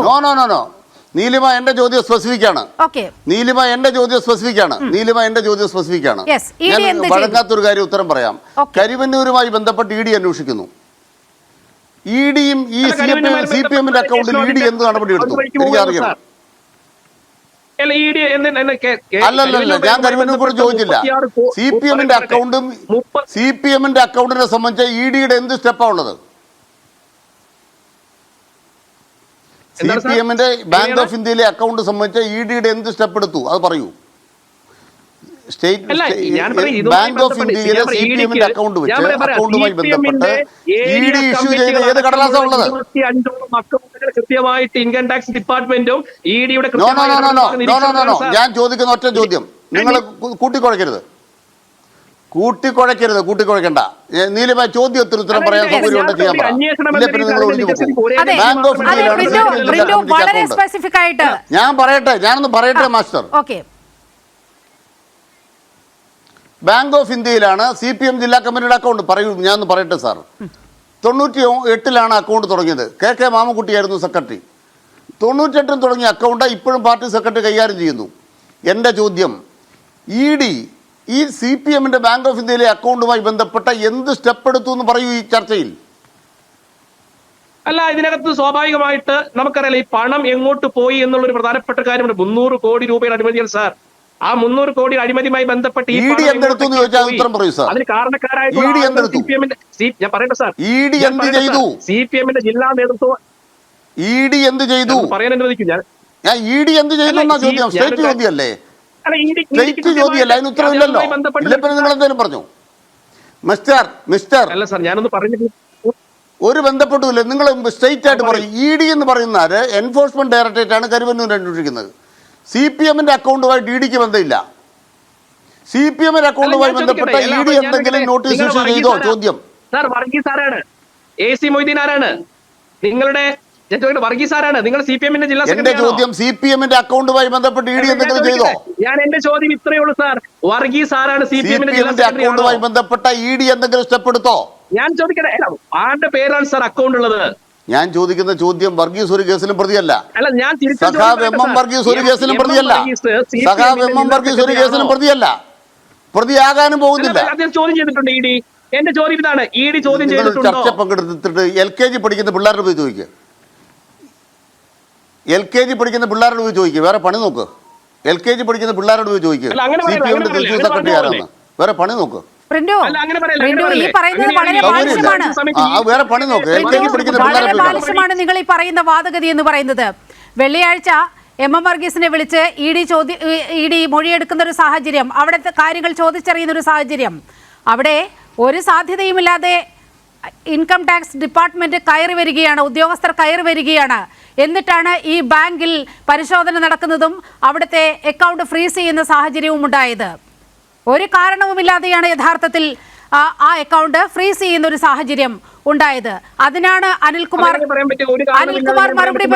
നോ, നീലിമ എന്റെ ചോദ്യം സ്പെസിഫിക് ആണ്. നീലിമ എന്റെ ചോദ്യം സ്പെസിഫിക് ആണ്. ഞാൻ വഴങ്ങാത്തൊരു കാര്യം ഉത്തരം പറയാം. കരിവന്നൂരുമായി ബന്ധപ്പെട്ട് ED അന്വേഷിക്കുന്നു. EDയും ഈ CPM-ന്റെ അക്കൗണ്ടിൽ ED എന്ത് നടപടി എടുത്തു? എനിക്കറിയണം. അല്ലല്ല, ഞാൻ കരിവന്നൂർ ചോദിച്ചില്ല. CPM-ന്റെ അക്കൗണ്ടിനെ സംബന്ധിച്ച EDയുടെ എന്ത് സ്റ്റെപ്പാ ഉള്ളത്? CPM-ന്റെ ബാങ്ക് ഓഫ് ഇന്ത്യയിലെ അക്കൗണ്ട് സംബന്ധിച്ച EDയുടെ എന്ത് സ്റ്റെപ്പ് എടുത്തു? അത് പറയൂ. ബാങ്ക് ഓഫ് ഇന്ത്യയിലെ CPM-ന്റെ അക്കൗണ്ട് വെച്ച് അക്കൗണ്ടുമായി ബന്ധപ്പെട്ട് ED ഇഷ്യൂ ചെയ്ത ഏത് കടലാസാണ് ഉള്ളത്? കൃത്യമായിട്ട് ഇൻകം ടാക്സ് ഡിപ്പാർട്ട്മെന്റും EDയുടെ ഞാൻ ചോദിക്കുന്ന ഒറ്റ ചോദ്യം, നിങ്ങൾ കൂട്ടിക്കുഴയ്ക്കണ്ട. നീലിമ ചോദ്യത്തിന് ഉത്തരം പറയാൻ സൗകര്യമുണ്ട് ചെയ്യാൻ പറ. നിങ്ങൾ ഒഴിഞ്ഞു പോകും. ബാങ്ക് ഓഫ് ഇന്ത്യയിലാണ്. ഞാനൊന്ന് പറയട്ടെ മാസ്റ്റർ. ബാങ്ക് ഓഫ് ഇന്ത്യയിലാണ് CPM ജില്ലാ കമ്മിറ്റിയുടെ അക്കൗണ്ട്. ഞാനൊന്ന് പറയട്ടെ സാർ. 98-ലാണ് അക്കൗണ്ട് തുടങ്ങിയത്. KK മാമക്കുട്ടിയായിരുന്നു സെക്രട്ടറി. 98-ൽ തുടങ്ങിയ അക്കൗണ്ട് ഇപ്പോഴും പാർട്ടി സെക്രട്ടറി കൈകാര്യം ചെയ്യുന്നു. എൻ്റെ ചോദ്യം, ED ഈ CPM-ന്റെ ബാങ്ക് ഓഫ് ഇന്ത്യയിലെ അക്കൗണ്ടുമായി ബന്ധപ്പെട്ട എന്ത് സ്റ്റെപ്പ് എടുത്തു എന്ന് പറയൂ ഈ ചർച്ചയിൽ. അല്ല, ഇതിനകത്ത് സ്വാഭാവികമായിട്ട് നമുക്കറിയാം ഈ പണം എങ്ങോട്ട് പോയി എന്നുള്ളൊരു പ്രധാനപ്പെട്ട കാര്യമുണ്ട്. 300 കോടി രൂപയുടെ അഴിമതിയാണ് സാർ. ആ 300 കോടി അഴിമതിയുമായി ബന്ധപ്പെട്ട് ED എന്തെടുത്തു എന്ന് ചോദിച്ചാൽ ഉത്തരം പറയൂ സാർ. അതിന് കാരണക്കാരായ ഞാൻ പറയട്ടെ സാർ, ED എന്ത് ചെയ്തു? CPM-ന്റെ ജില്ലാ നേതൃത്വം ED എന്ത് ചെയ്തു പറയാൻ അനുവദിക്കും. ഞാൻ ED എന്ത് ചെയ്തു എന്നാ ചോദ്യം. സ്റ്റേറ്റ് ചോദ്യമല്ലേ? സ്റ്റേറ്റ് ചോദ്യമല്ല, അതിന് ഉത്തരവില്ലല്ലോ. നിങ്ങൾ എന്തെങ്കിലും പറഞ്ഞു മിസ്റ്റർ? അല്ല സാർ, ഞാനൊന്ന് പറഞ്ഞിട്ട് ഒരു ബന്ധപ്പെട്ടില്ല. നിങ്ങൾ സ്റ്റേറ്റ് ആയിട്ട് പറയും. ED എന്ന് പറയുന്നത് എൻഫോഴ്സ്മെന്റ് ഡയറക്ടറേറ്റ് ആണ് കരുവന്നൂർ അന്വേഷിക്കുന്നത്. CPM-ന്റെ അക്കൗണ്ടുമായിട്ട് EDക്ക് ബന്ധമില്ല. CPM-ന്റെ അക്കൗണ്ടുമായി ബന്ധപ്പെട്ട ED എന്തെങ്കിലും നോട്ടീസ് ഇഷ്യൂ ചെയ്തോ? ചോദ്യം സാർ, വർഗീസ് ആരാണ്? AC മൊയ്തീൻ ആരാണ്? നിങ്ങളുടെ വർഗീസ് ആരാണ്? നിങ്ങൾ CPM-ന്റെ ജില്ലാ എന്റെ ചോദ്യം, CPM-ന്റെ അക്കൗണ്ടുമായി ബന്ധപ്പെട്ട് ED എന്തെങ്കിലും ചെയ്തോ? ഞാൻ എന്റെ ചോദ്യം ഇത്രയേ ഉള്ളൂ സാർ. വർഗീസ് ആരാണ്? CPM-ന്റെ അക്കൗണ്ടുമായി ബന്ധപ്പെട്ട ED എന്തെങ്കിലും സ്റ്റെപ്പ് എടുത്തോ? ഞാൻ ചോദിക്കട്ടെ, ആരുടെ പേരാണ് സാർ അക്കൗണ്ട് ഉള്ളത്? ഞാൻ ചോദിക്കുന്ന ചോദ്യം, വർഗീസ് ഒരു കേസിലും പ്രതിയല്ല. സഖാവ് സഖാവ് എം എം വർഗീസ് ഒരു കേസിലും പ്രതിയല്ല. പ്രതിയാകാനും പോകുന്നില്ല. ചോദ്യം ചെയ്തിട്ടുണ്ട് ED. എന്റെ ചോദ്യം ഇതാണ്, ED ചോദ്യം ചെയ്തിട്ടുണ്ടോ? ചർച്ച പങ്കെടുത്തിട്ട് LKG പഠിക്കുന്ന പിള്ളേരുടെ പോയി ചോദിക്കുക. LKG പഠിക്കുന്ന പിള്ളേരോട് പോയി ചോദിക്കുക. വേറെ പണി നോക്ക്. LKG പഠിക്കുന്ന പിള്ളേരോട് പോയി ചോദിക്കുക. CPM-ന്റെ തൃശ്ശൂർ സെക്രട്ടറി ആരാന്ന്. വേറെ പണി നോക്ക്. ബാലിശമാണ് നിങ്ങൾ ഈ പറയുന്ന വാദഗതി എന്ന് പറയുന്നത്. വെള്ളിയാഴ്ച എം എം വർഗീസിനെ വിളിച്ച് ED മൊഴിയെടുക്കുന്ന ഒരു സാഹചര്യം, അവിടുത്തെ കാര്യങ്ങൾ ചോദിച്ചറിയുന്ന ഒരു സാഹചര്യം, അവിടെ ഒരു സാധ്യതയുമില്ലാതെ ഇൻകം ടാക്സ് ഡിപ്പാർട്ട്മെന്റ് കയറി വരികയാണ്, ഉദ്യോഗസ്ഥർ കയറി വരികയാണ്. എന്നിട്ടാണ് ഈ ബാങ്കിൽ പരിശോധന നടക്കുന്നതും അവിടുത്തെ അക്കൗണ്ട് ഫ്രീസ് ചെയ്യുന്ന സാഹചര്യവും ഉണ്ടായത്. ഒരു കാരണവുമില്ലാതെയാണ് യഥാർത്ഥത്തിൽ ആ അക്കൗണ്ട് ഫ്രീസ് ചെയ്യുന്ന ഒരു സാഹചര്യം ഉണ്ടായത്. അതിനാണ് അനിൽകുമാർ മറുപടി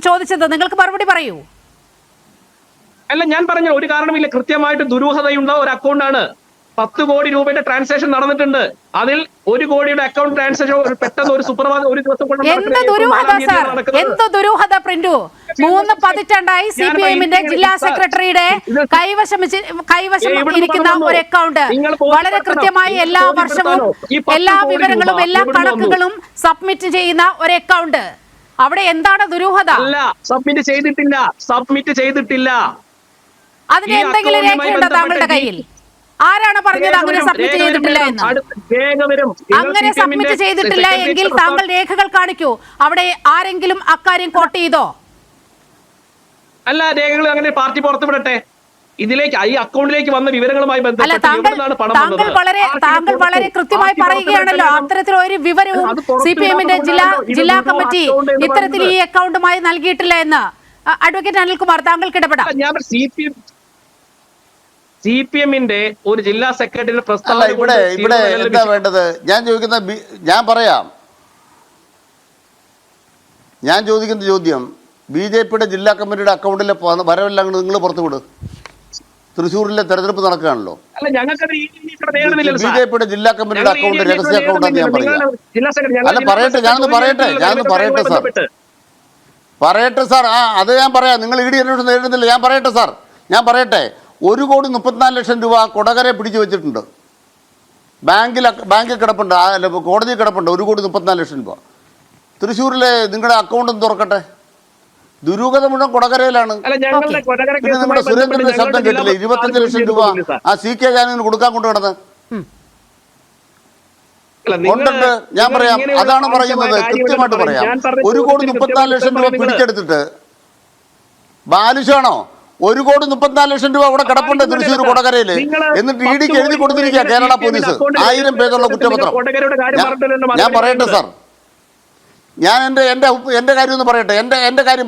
ചോദിച്ചത്. നിങ്ങൾക്ക് മറുപടി പറയൂ. അല്ല, ഞാൻ പറഞ്ഞ ഒരു കാരണമില്ല. കൃത്യമായിട്ട് ദുരൂഹതയുള്ള ഒരു അക്കൗണ്ടാണ്. 10 കോടി രൂപയുടെ ട്രാൻസാക്ഷൻ നടന്നിട്ടുണ്ട്. അതിൽ 1 കോടിയുടെ അക്കൗണ്ട് ട്രാൻസാക്ഷൻ പെട്ടെന്ന് ഒരു സുപ്രഭാതം ഒരു ദിവസം കൊണ്ട് എന്ത് ദുരൂഹത പ്രിന്റു. 3 പതിറ്റാണ്ടായി CPM-ന്റെ ജില്ലാ സെക്രട്ടറിയുടെ കൈവശം ഇരിക്കുന്ന ഒരു അക്കൗണ്ട്, വളരെ കൃത്യമായി എല്ലാ വർഷവും എല്ലാ വിവരങ്ങളും എല്ലാ കണക്കുകളും സബ്മിറ്റ് ചെയ്യുന്ന ഒരു അക്കൗണ്ട്, അവിടെ എന്താണ് ദുരൂഹത? അല്ല, സബ്മിറ്റ് ചെയ്തിട്ടില്ല. അതിന് എന്തെങ്കിലും രേഖയുണ്ടോ താങ്കളുടെ കയ്യിൽ? ആരാണ് പറഞ്ഞത് അങ്ങനെ സബ്മിറ്റ് ചെയ്തിട്ടില്ല എന്ന്? അങ്ങനെ സബ്മിറ്റ് ചെയ്തിട്ടില്ല എങ്കിൽ താങ്കൾ രേഖകൾ കാണിക്കൂ. അവിടെ ആരെങ്കിലും അക്കാര്യം കോട്ട് ചെയ്തോ? അല്ല, രേഖകൾ അങ്ങനെ പാർട്ടി പുറത്തുവിടട്ടെ. ഇതിലേക്ക് ഈ അക്കൗണ്ടിലേക്ക് വന്ന വിവരങ്ങളുമായി ബന്ധപ്പെട്ട് താങ്കൾ വളരെ കൃത്യമായി പറയുകയാണല്ലോ. അത്തരത്തിൽ ഒരു വിവരവും CPM-ന്റെ ജില്ലാ കമ്മിറ്റി ഇത്തരത്തിൽ ഈ അക്കൗണ്ടുമായി നൽകിയിട്ടില്ല എന്ന്. അഡ്വക്കേറ്റ് അനിൽകുമാർ, താങ്കൾക്ക് ഇടപെടാം. CPM-ന്റെ ഒരു ജില്ലാ സെക്രട്ടറി പ്രസ്താവന ഇവിടെ എന്താ വേണ്ടത്? ഞാൻ ചോദിക്കുന്ന ചോദ്യം, BJP-യുടെ ജില്ലാ കമ്മിറ്റിയുടെ അക്കൗണ്ടിലെ വരവെല്ലാം നിങ്ങൾ പുറത്തുവിട്. തൃശ്ശൂരിലെ തെരഞ്ഞെടുപ്പ് നടക്കുകയാണല്ലോ. BJP-യുടെ ജില്ലാ കമ്മിറ്റിയുടെ അക്കൗണ്ട് രഹസ്യ അക്കൗണ്ടാന്ന് ഞാൻ പറയാം. അല്ല, ഞാനൊന്ന് പറയട്ടെ സാർ. അത് ഞാൻ പറയാം. നിങ്ങൾ ED അന്വേഷണം നേരിടുന്നില്ല. ഞാൻ പറയട്ടെ. 1,34,00,000 രൂപ കൊടകരെ പിടിച്ചു വെച്ചിട്ടുണ്ട്. ബാങ്കിൽ കിടപ്പുണ്ട്, കോടതി കിടപ്പുണ്ട്. 1,34,00,000 രൂപ. തൃശ്ശൂരിലെ നിങ്ങളുടെ അക്കൗണ്ട് ഒന്ന് തുറക്കട്ടെ. ദുരൂഹത മുഴുവൻ കൊടകരയിലാണ്. പിന്നെ നമ്മുടെ സുരേന്ദ്രന്റെ ശബ്ദം കേട്ടില്ലേ? 25 ലക്ഷം രൂപ ആ CK ജാനുവിന് കൊടുക്കാൻ കൊണ്ടുകിടന്ന് ഉണ്ടുണ്ട്. ഞാൻ പറയാം, അതാണ് പറയുന്നത്. കൃത്യമായിട്ട് പറയാം. 1,34,00,000 രൂപ പിടിച്ചെടുത്തിട്ട് ബാലുഷാണോ 1,34,00,000 രൂപ അവിടെ കിടപ്പുണ്ട് തൃശ്ശൂർ കൊടകരയില്. എന്നിട്ട് ED-ക്ക് എഴുതി കൊടുത്തിരിക്കുക കേരള പോലീസ് 1000 പേജുള്ള കുറ്റപത്രം. ഞാൻ പറയട്ടെ സാർ, ഞാൻ എൻ്റെ കാര്യം ഒന്ന് പറയട്ടെ. എൻ്റെ കാര്യം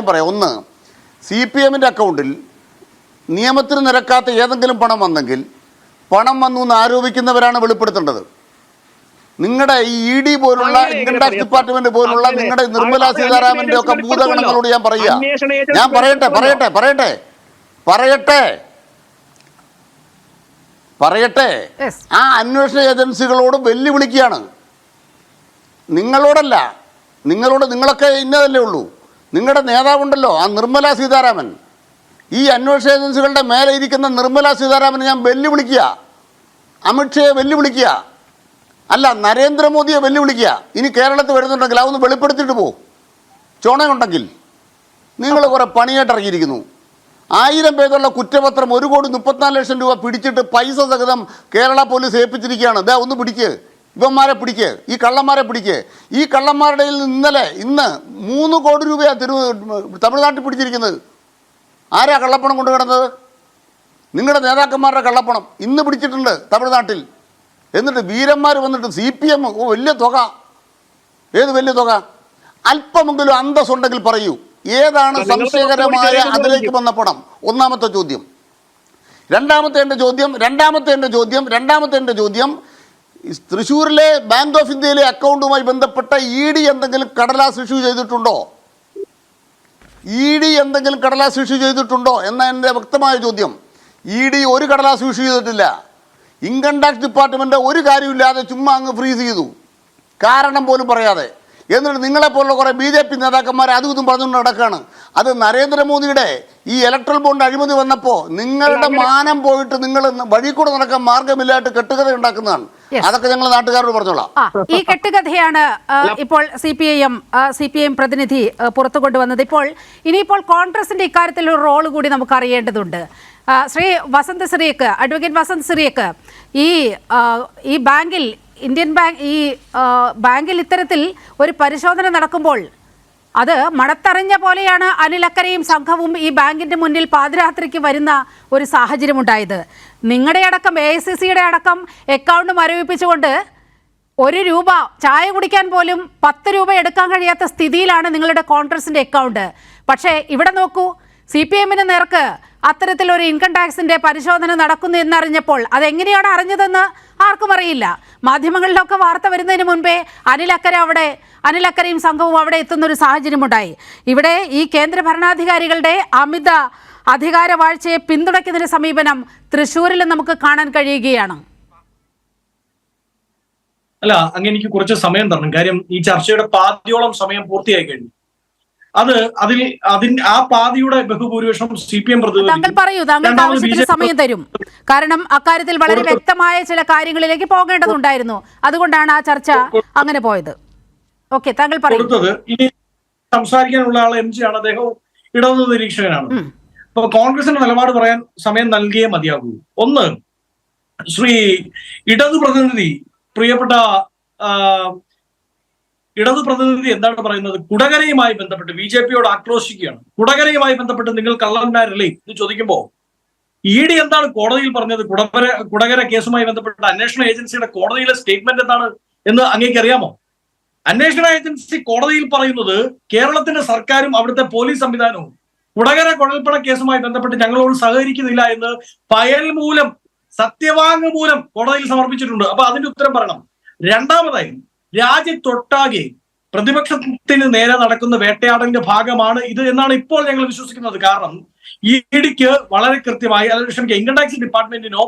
പറയാം. ഒന്ന്, CPM-ന്റെ അക്കൗണ്ടിൽ നിയമത്തിന് നിരക്കാത്ത ഏതെങ്കിലും പണം വന്നെങ്കിൽ പണം വന്നു എന്ന് ആരോപിക്കുന്നവരാണ് വെളിപ്പെടുത്തേണ്ടത്. നിങ്ങളുടെ ഈ ED പോലുള്ള ഇൻകം ടാക്സ് ഡിപ്പാർട്ട്മെന്റ് പോലുള്ള നിങ്ങളുടെ നിർമ്മല സീതാരാമന്റെ ഒക്കെ ഭൂതഗണങ്ങളോട് ഞാൻ പറയുക. ഞാൻ പറയട്ടെ. ആ അന്വേഷണ ഏജൻസികളോട് വെല്ലുവിളിക്കുകയാണ്. നിങ്ങളോടല്ല. നിങ്ങളൊക്കെ ഇന്നതല്ലേ ഉള്ളൂ. നിങ്ങളുടെ നേതാവുണ്ടല്ലോ, ആ നിർമ്മല സീതാരാമൻ. ഈ അന്വേഷണ ഏജൻസികളുടെ മേലെ ഇരിക്കുന്ന നിർമ്മല സീതാരാമനെ ഞാൻ വെല്ലുവിളിക്കുക. അമിത്ഷയെ വെല്ലുവിളിക്കുക. അല്ല, നരേന്ദ്രമോദിയെ വെല്ലുവിളിക്കുക. ഇനി കേരളത്തിൽ വരുന്നുണ്ടെങ്കിൽ അതൊന്ന് വെളിപ്പെടുത്തിയിട്ട് പോകും. ചുണയുണ്ടെങ്കിൽ നിങ്ങൾ കുറേ പണിയായിട്ട് ഇറങ്ങിയിരിക്കുന്നു. 1000 പേജുള്ള കുറ്റപത്രം 1,34,00,000 രൂപ പിടിച്ചിട്ട് പൈസ സഹിതം കേരള പോലീസ് ഏൽപ്പിച്ചിരിക്കുകയാണ്. ഒന്ന് പിടിക്ക്, ഇവന്മാരെ പിടിക്ക്, ഈ കള്ളന്മാരെ പിടിക്ക്. ഈ കള്ളന്മാരുടെ ഇന്ന് 3 കോടി രൂപയാണ് തമിഴ്നാട്ടിൽ പിടിച്ചിരിക്കുന്നത്. ആരാ കള്ളപ്പണം കൊണ്ടുകിടന്നത്? നിങ്ങളുടെ നേതാക്കന്മാരുടെ കള്ളപ്പണം ഇന്ന് പിടിച്ചിട്ടുണ്ട് തമിഴ്നാട്ടിൽ. എന്നിട്ട് വീരന്മാർ വന്നിട്ട് CPM വലിയ തുക. ഏത് വലിയ തുക? അല്പമെങ്കിലും അന്തസ്സുണ്ടെങ്കിൽ പറയൂ, ഏതാണ് സംശയകരമായ അതിലേക്ക് വന്ന പണം? ഒന്നാമത്തെ ചോദ്യം. രണ്ടാമത്തെ എൻ്റെ ചോദ്യം, തൃശ്ശൂരിലെ ബാങ്ക് ഓഫ് ഇന്ത്യയിലെ അക്കൗണ്ടുമായി ബന്ധപ്പെട്ട ED എന്തെങ്കിലും കടലാസ് ഇഷ്യൂ ചെയ്തിട്ടുണ്ടോ എന്ന എൻ്റെ വ്യക്തമായ ചോദ്യം. ED ഒരു കടലാസ് ഇഷ്യൂ ചെയ്തിട്ടില്ല. ഇൻകം ടാക്സ് ഡിപ്പാർട്ട്മെന്റ് ഒരു കാര്യമില്ലാതെ ചുമ്മാ അങ്ങ് ഫ്രീസ് ചെയ്തു, കാരണം പോലും പറയാതെ. എന്നിട്ട് നിങ്ങളെപ്പോലുള്ള കുറേ BJP നേതാക്കന്മാർ അതും ഇതും പറഞ്ഞുകൊണ്ട് നടക്കുകയാണ്. അത് നരേന്ദ്രമോദിയുടെ ഈ ഇലക്ട്രൽ ബോണ്ട് അഴിമതി വന്നപ്പോൾ നിങ്ങളുടെ മാനം പോയിട്ട് നിങ്ങൾ വഴി കൂടെ നടക്കാൻ മാർഗമില്ലായിട്ട് കെട്ടുകഥ ഉണ്ടാക്കുന്നതാണ്. അതൊക്കെ ഞങ്ങൾ നാട്ടുകാരോട് പറഞ്ഞോളാം. ഈ കെട്ടുകഥയാണ് ഇപ്പോൾ CPM പ്രതിനിധി പുറത്തു കൊണ്ടുവന്നത്. ഇനിയിപ്പോൾ കോൺഗ്രസിന്റെ ഇക്കാര്യത്തിൽ ഒരു റോൾ കൂടി നമുക്ക് അറിയേണ്ടതുണ്ട്. ശ്രീ അഡ്വക്കേറ്റ് വസന്ത് സിറിയക്ക്, ഈ ബാങ്കിൽ, ഇന്ത്യൻ ബാങ്ക്, ഈ ബാങ്കിൽ ഇത്തരത്തിൽ ഒരു പരിശോധന നടക്കുമ്പോൾ അത് മണത്തറിഞ്ഞ പോലെയാണ് അനിൽ അക്കരയും സംഘവും ഈ ബാങ്കിന്റെ മുന്നിൽ പാതിരാത്രിക്ക് വരുന്ന ഒരു സാഹചര്യമുണ്ടായത്. നിങ്ങളുടെ അടക്കം AICC-യുടെ അടക്കം അക്കൗണ്ട് മരവിപ്പിച്ചുകൊണ്ട് 1 രൂപ ചായ കുടിക്കാൻ പോലും 10 രൂപ എടുക്കാൻ കഴിയാത്ത സ്ഥിതിയിലാണ് നിങ്ങളുടെ കോൺഗ്രസിന്റെ അക്കൗണ്ട്. പക്ഷേ ഇവിടെ നോക്കൂ, CPM-ന് നേർക്ക് അത്തരത്തിലൊരു ഇൻകം ടാക്സിന്റെ പരിശോധന നടക്കുന്നു എന്നറിഞ്ഞപ്പോൾ അതെങ്ങനെയാണ് അറിഞ്ഞതെന്ന് ആർക്കും അറിയില്ല. മാധ്യമങ്ങളിലൊക്കെ വാർത്ത വരുന്നതിന് മുൻപേ അനിൽ അക്കരയും സംഘവും അവിടെ എത്തുന്ന ഒരു സാഹചര്യമുണ്ടായി. ഇവിടെ ഈ കേന്ദ്ര ഭരണാധികാരികളുടെ അമിത അധികാര വാഴ്ചയെ പിന്തുണയ്ക്കുന്നതിന് സമീപനം തൃശ്ശൂരിൽ നമുക്ക് കാണാൻ കഴിയുകയാണ്. അല്ല, അങ്ങനെ എനിക്ക് കുറച്ച് സമയം തരണം. കാര്യം ഈ ചർച്ചയുടെ പാതിയോളം സമയം പൂർത്തിയായി കഴിഞ്ഞു. ആ പാതിയുടെ ബഹുഭൂരിപക്ഷം CPM താങ്കൾ പറയൂ, താങ്കളുടെ ആവശ്യത്തിന് സമയം തരും. കാരണം അക്കാര്യത്തിൽ വളരെ വ്യക്തമായ ചില കാര്യങ്ങളിലേക്ക് പോകേണ്ടതുണ്ടായിരുന്നു. അതുകൊണ്ടാണ് ആ ചർച്ച അങ്ങനെ പോയത്. ഓക്കെ, താങ്കൾ പറയൂ. ഇനി സംസാരിക്കാനുള്ള ആൾ MG ആണ്. അദ്ദേഹം ഇടതു നിരീക്ഷകനാണ്. ഇപ്പൊ കോൺഗ്രസിന്റെ നിലപാട് പറയാൻ സമയം നൽകിയേ മതിയാകൂ. ഒന്ന്, ശ്രീ ഇടതു പ്രതിനിധി, പ്രിയപ്പെട്ട ഇടതു പ്രതിനിധി എന്താണ് പറയുന്നത്? കുടകരയുമായി ബന്ധപ്പെട്ട് BJP-യോട് ആക്രോശിക്കുകയാണ്. കുടകരയുമായി ബന്ധപ്പെട്ട് നിങ്ങൾ കള്ളന്മാരല്ലേ എന്ന് ചോദിക്കുമ്പോൾ ED എന്താണ് കോടതിയിൽ പറഞ്ഞത്? കുടകര കേസുമായി ബന്ധപ്പെട്ട അന്വേഷണ ഏജൻസിയുടെ കോടതിയിലെ സ്റ്റേറ്റ്മെന്റ് എന്താണ് എന്ന് അങ്ങേക്ക് അറിയാമോ? അന്വേഷണ ഏജൻസി കോടതിയിൽ പറയുന്നത് കേരളത്തിന്റെ സർക്കാരും അവിടുത്തെ പോലീസ് സംവിധാനവും കുടകര കുഴൽപ്പണ കേസുമായി ബന്ധപ്പെട്ട് ഞങ്ങളോട് സഹകരിക്കുന്നില്ല എന്ന് ഫയൽ മൂലം, സത്യവാങ്മൂലം കോടതിയിൽ സമർപ്പിച്ചിട്ടുണ്ട്. അപ്പൊ അതിന്റെ ഉത്തരം പറയണം. രണ്ടാമതായി, രാജ്യത്തൊട്ടാകെ പ്രതിപക്ഷത്തിന് നേരെ നടക്കുന്ന വേട്ടയാടലിന്റെ ഭാഗമാണ് ഇത് എന്നാണ് ഇപ്പോൾ ഞങ്ങൾ വിശ്വസിക്കുന്നത്. കാരണം EDക്ക് വളരെ കൃത്യമായി, ഇൻകം ടാക്സ് ഡിപ്പാർട്ട്മെന്റിനോ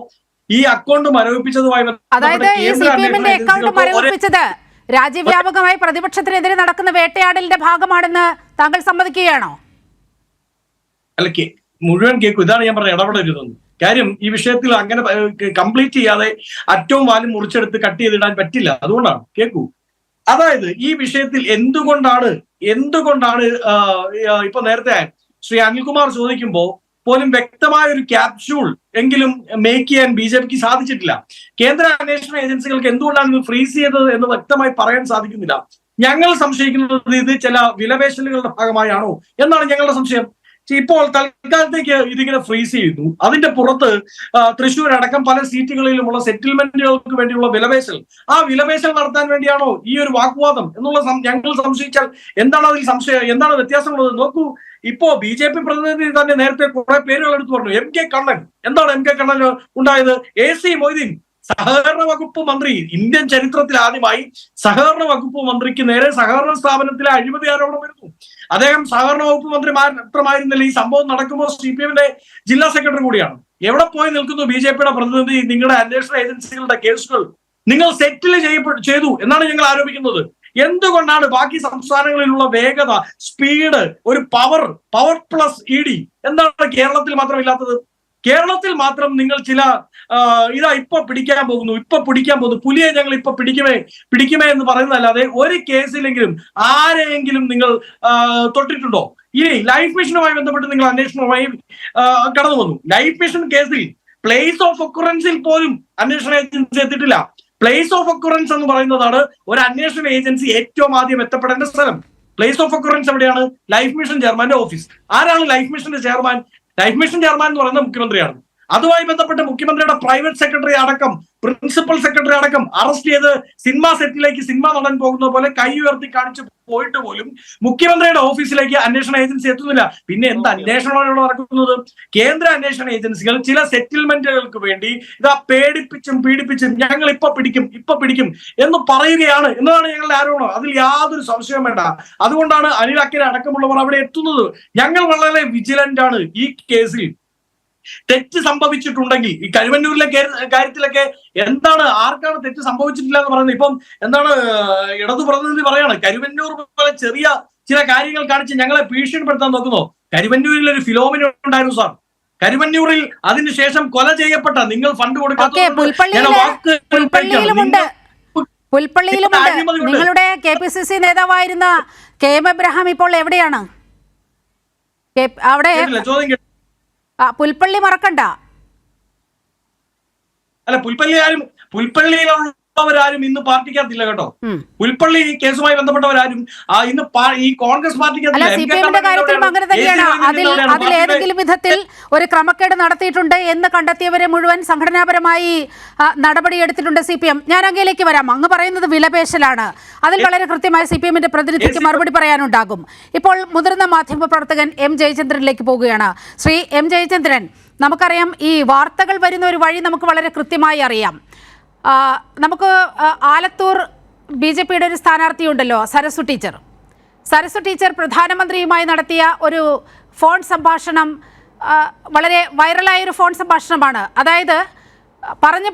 ഈ അക്കൗണ്ട് മരവിപ്പിച്ചതുമായി, അതായത് ഈ CPM-ന്റെ അക്കൗണ്ട് മരവിപ്പിച്ചത് രാജ്യവ്യാപകമായി പ്രതിപക്ഷത്തിനെതിരെ നടക്കുന്ന വേട്ടയാടലിന്റെ ഭാഗമാണെന്ന് താങ്കൾ സമ്മതിക്കുകയാണോ? അല്ല, മുഴുവൻ കേൾക്കും. ഇതാണ് ഞാൻ പറഞ്ഞ ഇടപെടരുതെന്ന്. കാര്യം ഈ വിഷയത്തിൽ അങ്ങനെ കംപ്ലീറ്റ് ചെയ്യാതെ അറ്റവും വാലും മുറിച്ചെടുത്ത് കട്ട് ചെയ്തിടാൻ പറ്റില്ല. അതുകൊണ്ടാണ് കേൾക്കൂ. അതായത് ഈ വിഷയത്തിൽ എന്തുകൊണ്ടാണ് ഇപ്പൊ നേരത്തെ ശ്രീ അനിൽകുമാർ ചോദിക്കുമ്പോൾ പോലും വ്യക്തമായ ഒരു ക്യാപ്സ്യൂൾ എങ്കിലും മേക്ക് ചെയ്യാൻ BJP-ക്ക് സാധിച്ചിട്ടില്ല. കേന്ദ്ര അന്വേഷണ ഏജൻസികൾക്ക് എന്തുകൊണ്ടാണ് ഇത് ഫ്രീസ് ചെയ്തത് എന്ന് വ്യക്തമായി പറയാൻ സാധിക്കുന്നില്ല. ഞങ്ങൾ സംശയിക്കുന്നത് ഇത് ചില വിലപേശലുകളുടെ ഭാഗമായാണോ എന്നാണ് ഞങ്ങളുടെ സംശയം. ഇപ്പോൾ തൽക്കാലത്തേക്ക് ഇതിങ്ങനെ ഫ്രീസ് ചെയ്യുന്നു. അതിന്റെ പുറത്ത് തൃശ്ശൂർ അടക്കം പല സീറ്റുകളിലുമുള്ള സെറ്റിൽമെന്റുകൾക്ക് വേണ്ടിയുള്ള വിലപേശൽ, ആ വിലപേശൽ നടത്താൻ വേണ്ടിയാണോ ഈ ഒരു വാഗ്വാദം എന്നുള്ള ഞങ്ങൾ സംശയിച്ചാൽ എന്താണ് അതിൽ സംശയം? എന്താണ് വ്യത്യാസമുള്ളത്? നോക്കൂ, ഇപ്പോ BJP പ്രതിനിധി തന്നെ നേരത്തെ കുറെ പേരുകൾ എടുത്തു പറഞ്ഞു. MK കണ്ണൻ. എന്താണ് MK കണ്ണൻ ഉണ്ടായത്? AC മൊയ്തീൻ, സഹകരണ വകുപ്പ് മന്ത്രി. ഇന്ത്യൻ ചരിത്രത്തിൽ ആദ്യമായി സഹകരണ വകുപ്പ് മന്ത്രിക്ക് നേരെ സഹകരണ സ്ഥാപനത്തിലെ അഴിമതി ആരോപണം വരുന്നു. അദ്ദേഹം സഹകരണ വകുപ്പ് മന്ത്രി മാത്രമായിരുന്നില്ല ഈ സംഭവം നടക്കുമ്പോൾ CPM-ന്റെ ജില്ലാ സെക്രട്ടറി കൂടിയാണ്. എവിടെ പോയി നിൽക്കുന്നു BJP-യുടെ പ്രതിനിധി? നിങ്ങളുടെ അന്വേഷണ ഏജൻസികളുടെ കേസുകൾ നിങ്ങൾ സെറ്റിൽ ചെയ്തു എന്നാണ് ഞങ്ങൾ ആരോപിക്കുന്നത്. എന്തുകൊണ്ടാണ് ബാക്കി സംസ്ഥാനങ്ങളിലുള്ള വേഗത, സ്പീഡ്, ഒരു പവർ പ്ലസ് ED എന്താണ് കേരളത്തിൽ മാത്രം ഇല്ലാത്തത്? കേരളത്തിൽ മാത്രം നിങ്ങൾ ചില ഇപ്പൊ പിടിക്കാൻ പോകുന്നു, പുലിയെ ഞങ്ങൾ ഇപ്പൊ പിടിക്കുമേ എന്ന് പറയുന്നതല്ലാതെ ഒരു കേസിലെങ്കിലും ആരെയെങ്കിലും നിങ്ങൾ തൊട്ടിട്ടുണ്ടോ? ഇനി ലൈഫ് മിഷനുമായി ബന്ധപ്പെട്ട് നിങ്ങൾ അന്വേഷണവുമായി കടന്നു വന്നു. ലൈഫ് മിഷൻ കേസിൽ പ്ലേസ് ഓഫ് ഒക്കുറൻസിൽ പോലും അന്വേഷണ ഏജൻസി എത്തിയിട്ടില്ല. പ്ലേസ് ഓഫ് ഒക്കുറൻസ് എന്ന് പറയുന്നതാണ് ഒരു അന്വേഷണ ഏജൻസി ഏറ്റവും ആദ്യം എത്തപ്പെടേണ്ട സ്ഥലം. പ്ലേസ് ഓഫ് ഒക്കുറൻസ് എവിടെയാണ്? ലൈഫ് മിഷൻ ചെയർമാന്റെ ഓഫീസ്. ആരാണ് ലൈഫ് മിഷന്റെ ചെയർമാൻ? ലൈഫ് മിഷൻ ചെയർമാൻ എന്ന് പറയുന്നത് മുഖ്യമന്ത്രിയാണ്. അതുമായി ബന്ധപ്പെട്ട് മുഖ്യമന്ത്രിയുടെ പ്രൈവറ്റ് സെക്രട്ടറി അടക്കം, പ്രിൻസിപ്പൽ സെക്രട്ടറി അടക്കം അറസ്റ്റ് ചെയ്ത് സിനിമാ സെറ്റിലേക്ക് സിനിമ നടൻ പോകുന്ന പോലെ കൈ ഉയർത്തി കാണിച്ച് പോയിട്ട് പോലും മുഖ്യമന്ത്രിയുടെ ഓഫീസിലേക്ക് അന്വേഷണ ഏജൻസി എത്തുന്നില്ല. പിന്നെ എന്ത് അന്വേഷണമാണ് നടക്കുന്നത്? കേന്ദ്ര അന്വേഷണ ഏജൻസികൾ ചില സെറ്റിൽമെന്റുകൾക്ക് വേണ്ടി ഇതാ പേടിപ്പിച്ചും പീഡിപ്പിച്ചും ഞങ്ങൾ ഇപ്പൊ പിടിക്കും എന്ന് പറയുകയാണ് എന്നതാണ് ഞങ്ങളുടെ ആരോപണം. അതിൽ യാതൊരു സംശയവും വേണ്ട. അതുകൊണ്ടാണ് അനിൽ അക്കരെ അടക്കമുള്ളവർ അവിടെ എത്തുന്നത്. ഞങ്ങൾ വളരെ വിജിലന്റ് ആണ്. ഈ കേസിൽ തെറ്റ് സംഭവിച്ചിട്ടുണ്ടെങ്കിൽ, ഈ കരുവന്നൂരിലെ കാര്യത്തിലൊക്കെ എന്താണ്, ആർക്കാണ് തെറ്റ് സംഭവിച്ചിട്ടില്ല എന്ന് പറയുന്നത്? ഇപ്പം എന്താണ് ഇടതു പ്രതിനിധി പറയാണ്, കരുവന്നൂർ പോലെ ചെറിയ ചില കാര്യങ്ങൾ കാണിച്ച് ഞങ്ങളെ ഭീഷണിപ്പെടുത്താൻ നോക്കുന്നോ? കരുവന്നൂരിൽ ഒരു ഫിലോമിന ഉണ്ടായിരുന്നു സാർ. കരുവന്നൂരിൽ അതിനുശേഷം കൊല ചെയ്യപ്പെട്ട നിങ്ങൾ ഫണ്ട് നിങ്ങളുടെ KPCC നേതാവായിരുന്ന KM എബ്രഹാം ഇപ്പോൾ എവിടെയാണ്? അവിടെ പുൽപ്പള്ളി മറക്കണ്ട. അല്ല, പുൽപ്പള്ളിയിലുള്ളവരാരും ഇന്ന് പാർട്ടിക്കകത്തില്ല കേട്ടോ. പുൽപ്പള്ളി കേസുമായി ബന്ധപ്പെട്ടവരാരും ഇന്ന് ഈ കോൺഗ്രസ് പാർട്ടിക്കകത്തില്ല. CPM-ന്റെ കാര്യത്തിലും അങ്ങനെ തന്നെയാണ്. അതിൽ ഏതെങ്കിലും വിധത്തിൽ ഒരു ക്രമക്കേട് നടത്തിയിട്ടുണ്ട് എന്ന് കണ്ടെത്തിയവരെ മുഴുവൻ സംഘടനാപരമായി നടപടിയെടുത്തിട്ടുണ്ട് CPM. ഞാൻ അങ്ങയിലേക്ക് വരാം. അങ്ങ് പറയുന്നത് വിലപേശലാണ്. അതിൽ വളരെ കൃത്യമായി CPM-ന്റെ പ്രതിനിധിക്ക് മറുപടി പറയാനുണ്ടാകും. ഇപ്പോൾ മുതിർന്ന മാധ്യമപ്രവർത്തകൻ M ജയചന്ദ്രനിലേക്ക് പോവുകയാണ്. ശ്രീ M ജയചന്ദ്രൻ, നമുക്കറിയാം ഈ വാർത്തകൾ വരുന്ന ഒരു വഴി നമുക്ക് വളരെ കൃത്യമായി അറിയാം. നമുക്ക് ആലത്തൂർ BJP-യുടെ ഒരു സ്ഥാനാർത്ഥിയുണ്ടല്ലോ, സരസു ടീച്ചർ പ്രധാനമന്ത്രിയുമായി നടത്തിയ ഒരു ഫോൺ സംഭാഷണം വളരെ വൈറലായൊരു ഫോൺ സംഭാഷണമാണ്. അതായത് പറഞ്ഞു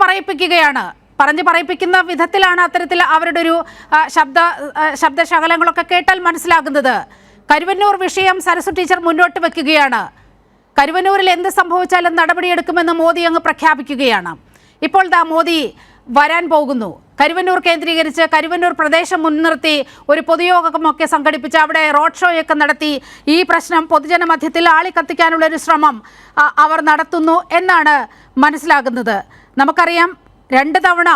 പറയിപ്പിക്കുന്ന വിധത്തിലാണ് അത്തരത്തിൽ അവരുടെ ഒരു ശബ്ദശകലങ്ങളൊക്കെ കേട്ടാൽ മനസ്സിലാകുന്നത്. കരുവന്നൂർ വിഷയം സരസു ടീച്ചർ മുന്നോട്ട് വെക്കുകയാണ്. കരുവന്നൂരിൽ എന്ത് സംഭവിച്ചാലും നടപടിയെടുക്കുമെന്ന് മോദി അങ്ങ് പ്രഖ്യാപിക്കുകയാണ്. ഇപ്പോൾ മോദി വരാൻ പോകുന്നു. കരുവന്നൂർ കേന്ദ്രീകരിച്ച് കരുവന്നൂർ പ്രദേശം മുൻനിർത്തി ഒരു പൊതുയോഗമൊക്കെ സംഘടിപ്പിച്ച് അവിടെ റോഡ് ഷോയൊക്കെ നടത്തി ഈ പ്രശ്നം പൊതുജന മധ്യത്തിൽ ആളിക്കത്തിക്കാനുള്ള ഒരു ശ്രമം അവർ നടത്തുന്നു എന്നാണ് മനസ്സിലാകുന്നത്. നമുക്കറിയാം 2 തവണ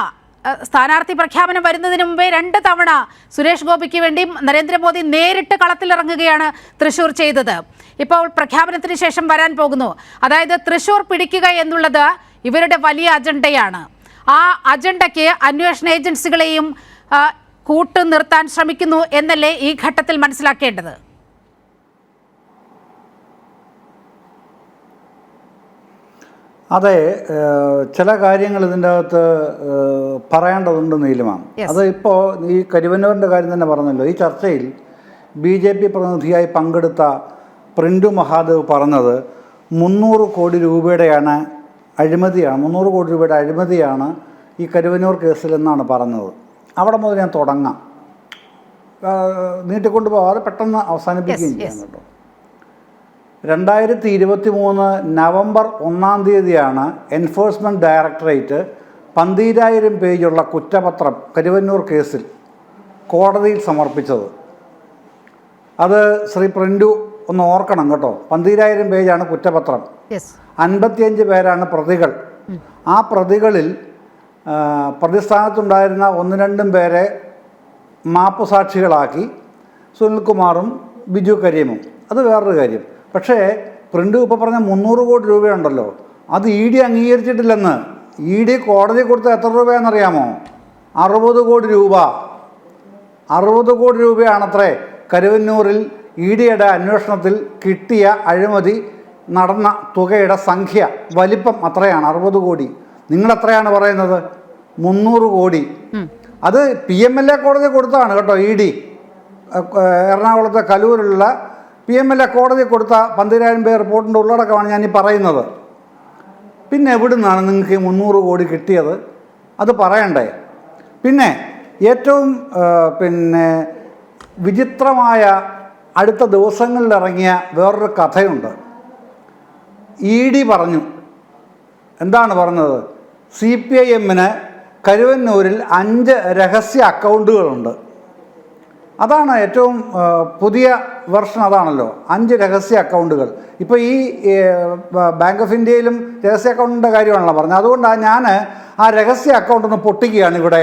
സ്ഥാനാർത്ഥി പ്രഖ്യാപനം വരുന്നതിന് മുമ്പേ 2 തവണ സുരേഷ് ഗോപിക്ക് വേണ്ടി നരേന്ദ്രമോദി നേരിട്ട് കളത്തിലിറങ്ങുകയാണ് തൃശ്ശൂർ ചെയ്തത്. ഇപ്പോൾ പ്രഖ്യാപനത്തിന് ശേഷം വരാൻ പോകുന്നു. അതായത് തൃശ്ശൂർ പിടിക്കുക എന്നുള്ളത് ഇവരുടെ വലിയ അജണ്ടയാണ്. ആ അജണ്ടയ്ക്ക് അന്വേഷണ ഏജൻസികളെയും കൂട്ടു നിർത്താൻ ശ്രമിക്കുന്നു എന്നല്ലേ ഈ ഘട്ടത്തിൽ മനസ്സിലാക്കേണ്ടത്? അതെ, ചില കാര്യങ്ങൾ ഇതിൻ്റെ അകത്ത് പറയേണ്ടതുണ്ട് നീലിമാണ്. അത് ഇപ്പോൾ ഈ കരുവന്നൂരിൻ്റെ കാര്യം തന്നെ പറഞ്ഞല്ലോ. ഈ ചർച്ചയിൽ BJP പ്രതിനിധിയായി പങ്കെടുത്ത പ്രിൻഡു മഹാദേവ് പറഞ്ഞത് 300 കോടി രൂപയുടെയാണ് അഴിമതിയാണ്, 300 കോടി രൂപയുടെ അഴിമതിയാണ് ഈ കരുവന്നൂർ കേസിൽ എന്നാണ് പറഞ്ഞത്. അവിടെ മുതൽ ഞാൻ തുടങ്ങാം, നീട്ടിക്കൊണ്ട് പോകാതെ പെട്ടെന്ന് അവസാനിപ്പിക്കുകയും ചെയ്യാം കേട്ടോ. 2023 നവംബർ 1-ാം തീയതിയാണ് എൻഫോഴ്സ്മെൻറ്റ് ഡയറക്ടറേറ്റ് 12,000 പേജുള്ള കുറ്റപത്രം കരുവന്നൂർ കേസിൽ കോടതിയിൽ സമർപ്പിച്ചത്. അത് ശ്രീ പ്രിൻഡു ഒന്ന് ഓർക്കണം കേട്ടോ. 12,000 പേജാണ് കുറ്റപത്രം, 55 പേരാണ് പ്രതികൾ. ആ പ്രതികളിൽ പ്രതിസ്ഥാനത്തുണ്ടായിരുന്ന 1-2 പേരെ മാപ്പുസാക്ഷികളാക്കി, സുനിൽകുമാറും ബിജു കരീമും. അത് വേറൊരു കാര്യം. പക്ഷേ പ്രിൻഡു ഇപ്പോൾ പറഞ്ഞ 300 കോടി രൂപയുണ്ടല്ലോ, അത് ED അംഗീകരിച്ചിട്ടില്ലെന്ന്. ED കോടതി കൊടുത്ത എത്ര രൂപയാണെന്നറിയാമോ? 60 കോടി രൂപ. 60 കോടി രൂപയാണത്രേ കരുവന്നൂരിൽ EDയുടെ അന്വേഷണത്തിൽ കിട്ടിയ അഴിമതി നടന്ന തുകയുടെ സംഖ്യ, വലിപ്പം അത്രയാണ്, 60 കോടി. നിങ്ങളെത്രയാണ് പറയുന്നത്? 300 കോടി. അത് PMLA കോടതി കൊടുത്തതാണ് കേട്ടോ. ED എറണാകുളത്തെ കലൂരിലുള്ള PMLA കോടതി കൊടുത്ത 12,000 പേർ റിപ്പോർട്ടിൻ്റെ ഉള്ളടക്കമാണ് ഞാനീ പറയുന്നത്. പിന്നെ എവിടെ നിന്നാണ് നിങ്ങൾക്ക് 300 കോടി കിട്ടിയത്? അത് പറയണ്ടേ? പിന്നെ ഏറ്റവും വിചിത്രമായ അടുത്ത ദിവസങ്ങളിലിറങ്ങിയ വേറൊരു കഥയുണ്ട്. ED പറഞ്ഞു, എന്താണ് പറഞ്ഞത്? CPIMന് കരുവന്നൂരിൽ 5 രഹസ്യ അക്കൗണ്ടുകളുണ്ട്. അതാണ് ഏറ്റവും പുതിയ വെർഷൻ, അതാണല്ലോ 5 രഹസ്യ അക്കൗണ്ടുകൾ. ഇപ്പോൾ ഈ ബാങ്ക് ഓഫ് ഇന്ത്യയിലും രഹസ്യ അക്കൗണ്ടിൻ്റെ കാര്യമാണല്ലോ പറഞ്ഞത്. അതുകൊണ്ടാണ് ഞാൻ ആ രഹസ്യ അക്കൗണ്ട് ഒന്ന് പൊട്ടിക്കുകയാണ് ഇവിടെ.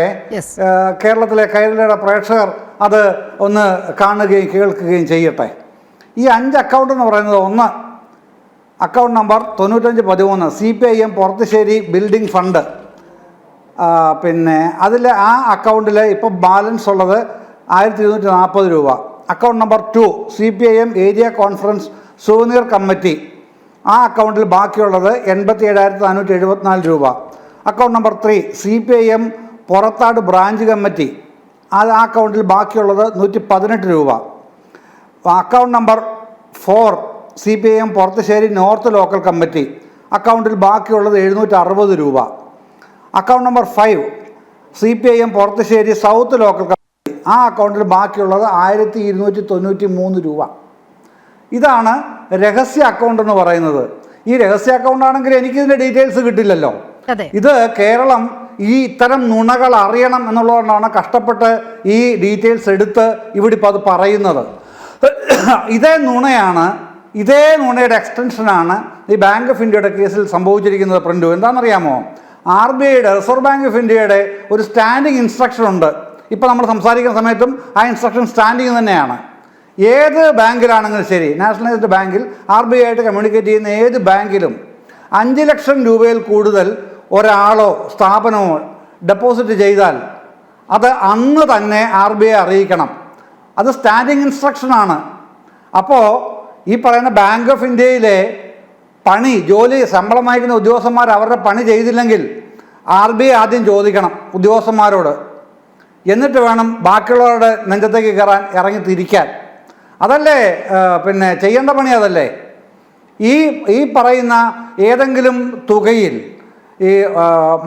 കേരളത്തിലെ കൈരളിയുടെ പ്രേക്ഷകർ അത് ഒന്ന് കാണുകയും കേൾക്കുകയും ചെയ്യട്ടെ. ഈ 5 അക്കൗണ്ട് എന്ന് പറയുന്നത്, ഒന്ന് account number 9513 CPIM Porathussery building fund. പിന്നെ അതിൽ ആ അക്കൗണ്ടിൽ ഇപ്പോൾ ബാലൻസ് ഉള്ളത് 1240 രൂപ. Account number 2 CPIM area conference souvenir committee. ആ അക്കൗണ്ടിൽ ബാക്കിയുള്ളത് 87,474 രൂപ. Account number 3 CPIM Purathad branch committee. ആ അക്കൗണ്ടിൽ ബാക്കിയുള്ളത് 118 രൂപ. Account number 4 CPIM Purathussery north local committee. അക്കൗണ്ടിൽ ബാക്കിയുള്ളത് 760 രൂപ. Account number 5 CPIM Purathussery south local committee. ആ അക്കൗണ്ടിൽ ബാക്കിയുള്ളത് 1293 രൂപ. ഇതാണ് രഹസ്യ അക്കൗണ്ട് എന്ന് പറയുന്നത്. ഈ രഹസ്യ അക്കൗണ്ട് ആണെങ്കിൽ എനിക്കിതിൻ്റെ ഡീറ്റെയിൽസ് കിട്ടില്ലല്ലോ. ഇത് കേരളം ഈ ഇത്തരം നുണകൾ അറിയണം എന്നുള്ളതുകൊണ്ടാണ് കഷ്ടപ്പെട്ട് ഈ ഡീറ്റെയിൽസ് എടുത്ത് ഇവിടെ ഇപ്പോൾ അത് പറയുന്നത്. ഇതേ നുണയുടെ എക്സ്റ്റൻഷനാണ് ഈ ബാങ്ക് ഓഫ് ഇന്ത്യയുടെ കേസിൽ സംഭവിച്ചിരിക്കുന്നത്. പ്രിൻഡു, എന്താണെന്നറിയാമോ? RBIയുടെ റിസർവ് ബാങ്ക് ഓഫ് ഇന്ത്യയുടെ ഒരു സ്റ്റാൻഡിങ് ഇൻസ്ട്രക്ഷൻ ഉണ്ട്. ഇപ്പോൾ നമ്മൾ സംസാരിക്കുന്ന സമയത്തും ആ ഇൻസ്ട്രക്ഷൻ സ്റ്റാൻഡിങ് തന്നെയാണ്. ഏത് ബാങ്കിലാണെങ്കിലും ശരി, നാഷണലൈസ്ഡ് ബാങ്കിൽ RBI ആയിട്ട് കമ്മ്യൂണിക്കേറ്റ് ചെയ്യുന്ന ഏത് ബാങ്കിലും 5 ലക്ഷം രൂപയിൽ കൂടുതൽ ഒരാളോ സ്ഥാപനമോ ഡെപ്പോസിറ്റ് ചെയ്താൽ അത് അന്ന് തന്നെ RBI അറിയിക്കണം. അത് സ്റ്റാൻഡിങ് ഇൻസ്ട്രക്ഷനാണ്. അപ്പോൾ ഈ പറയുന്ന ബാങ്ക് ഓഫ് ഇന്ത്യയിലെ ജോലി ശമ്പളം വാങ്ങിക്കുന്ന ഉദ്യോഗസ്ഥന്മാർ അവരുടെ പണി ചെയ്തില്ലെങ്കിൽ RBI ആദ്യം ചോദിക്കണം ഉദ്യോഗസ്ഥന്മാരോട്. എന്നിട്ട് വേണം ബാക്കിയുള്ളവരുടെ നെഞ്ചത്തേക്ക് കയറാൻ ഇറങ്ങി തിരിക്കാൻ. അതല്ലേ പിന്നെ ചെയ്യേണ്ട പണി? അതല്ലേ ഈ പറയുന്ന ഏതെങ്കിലും തുകയിൽ ഈ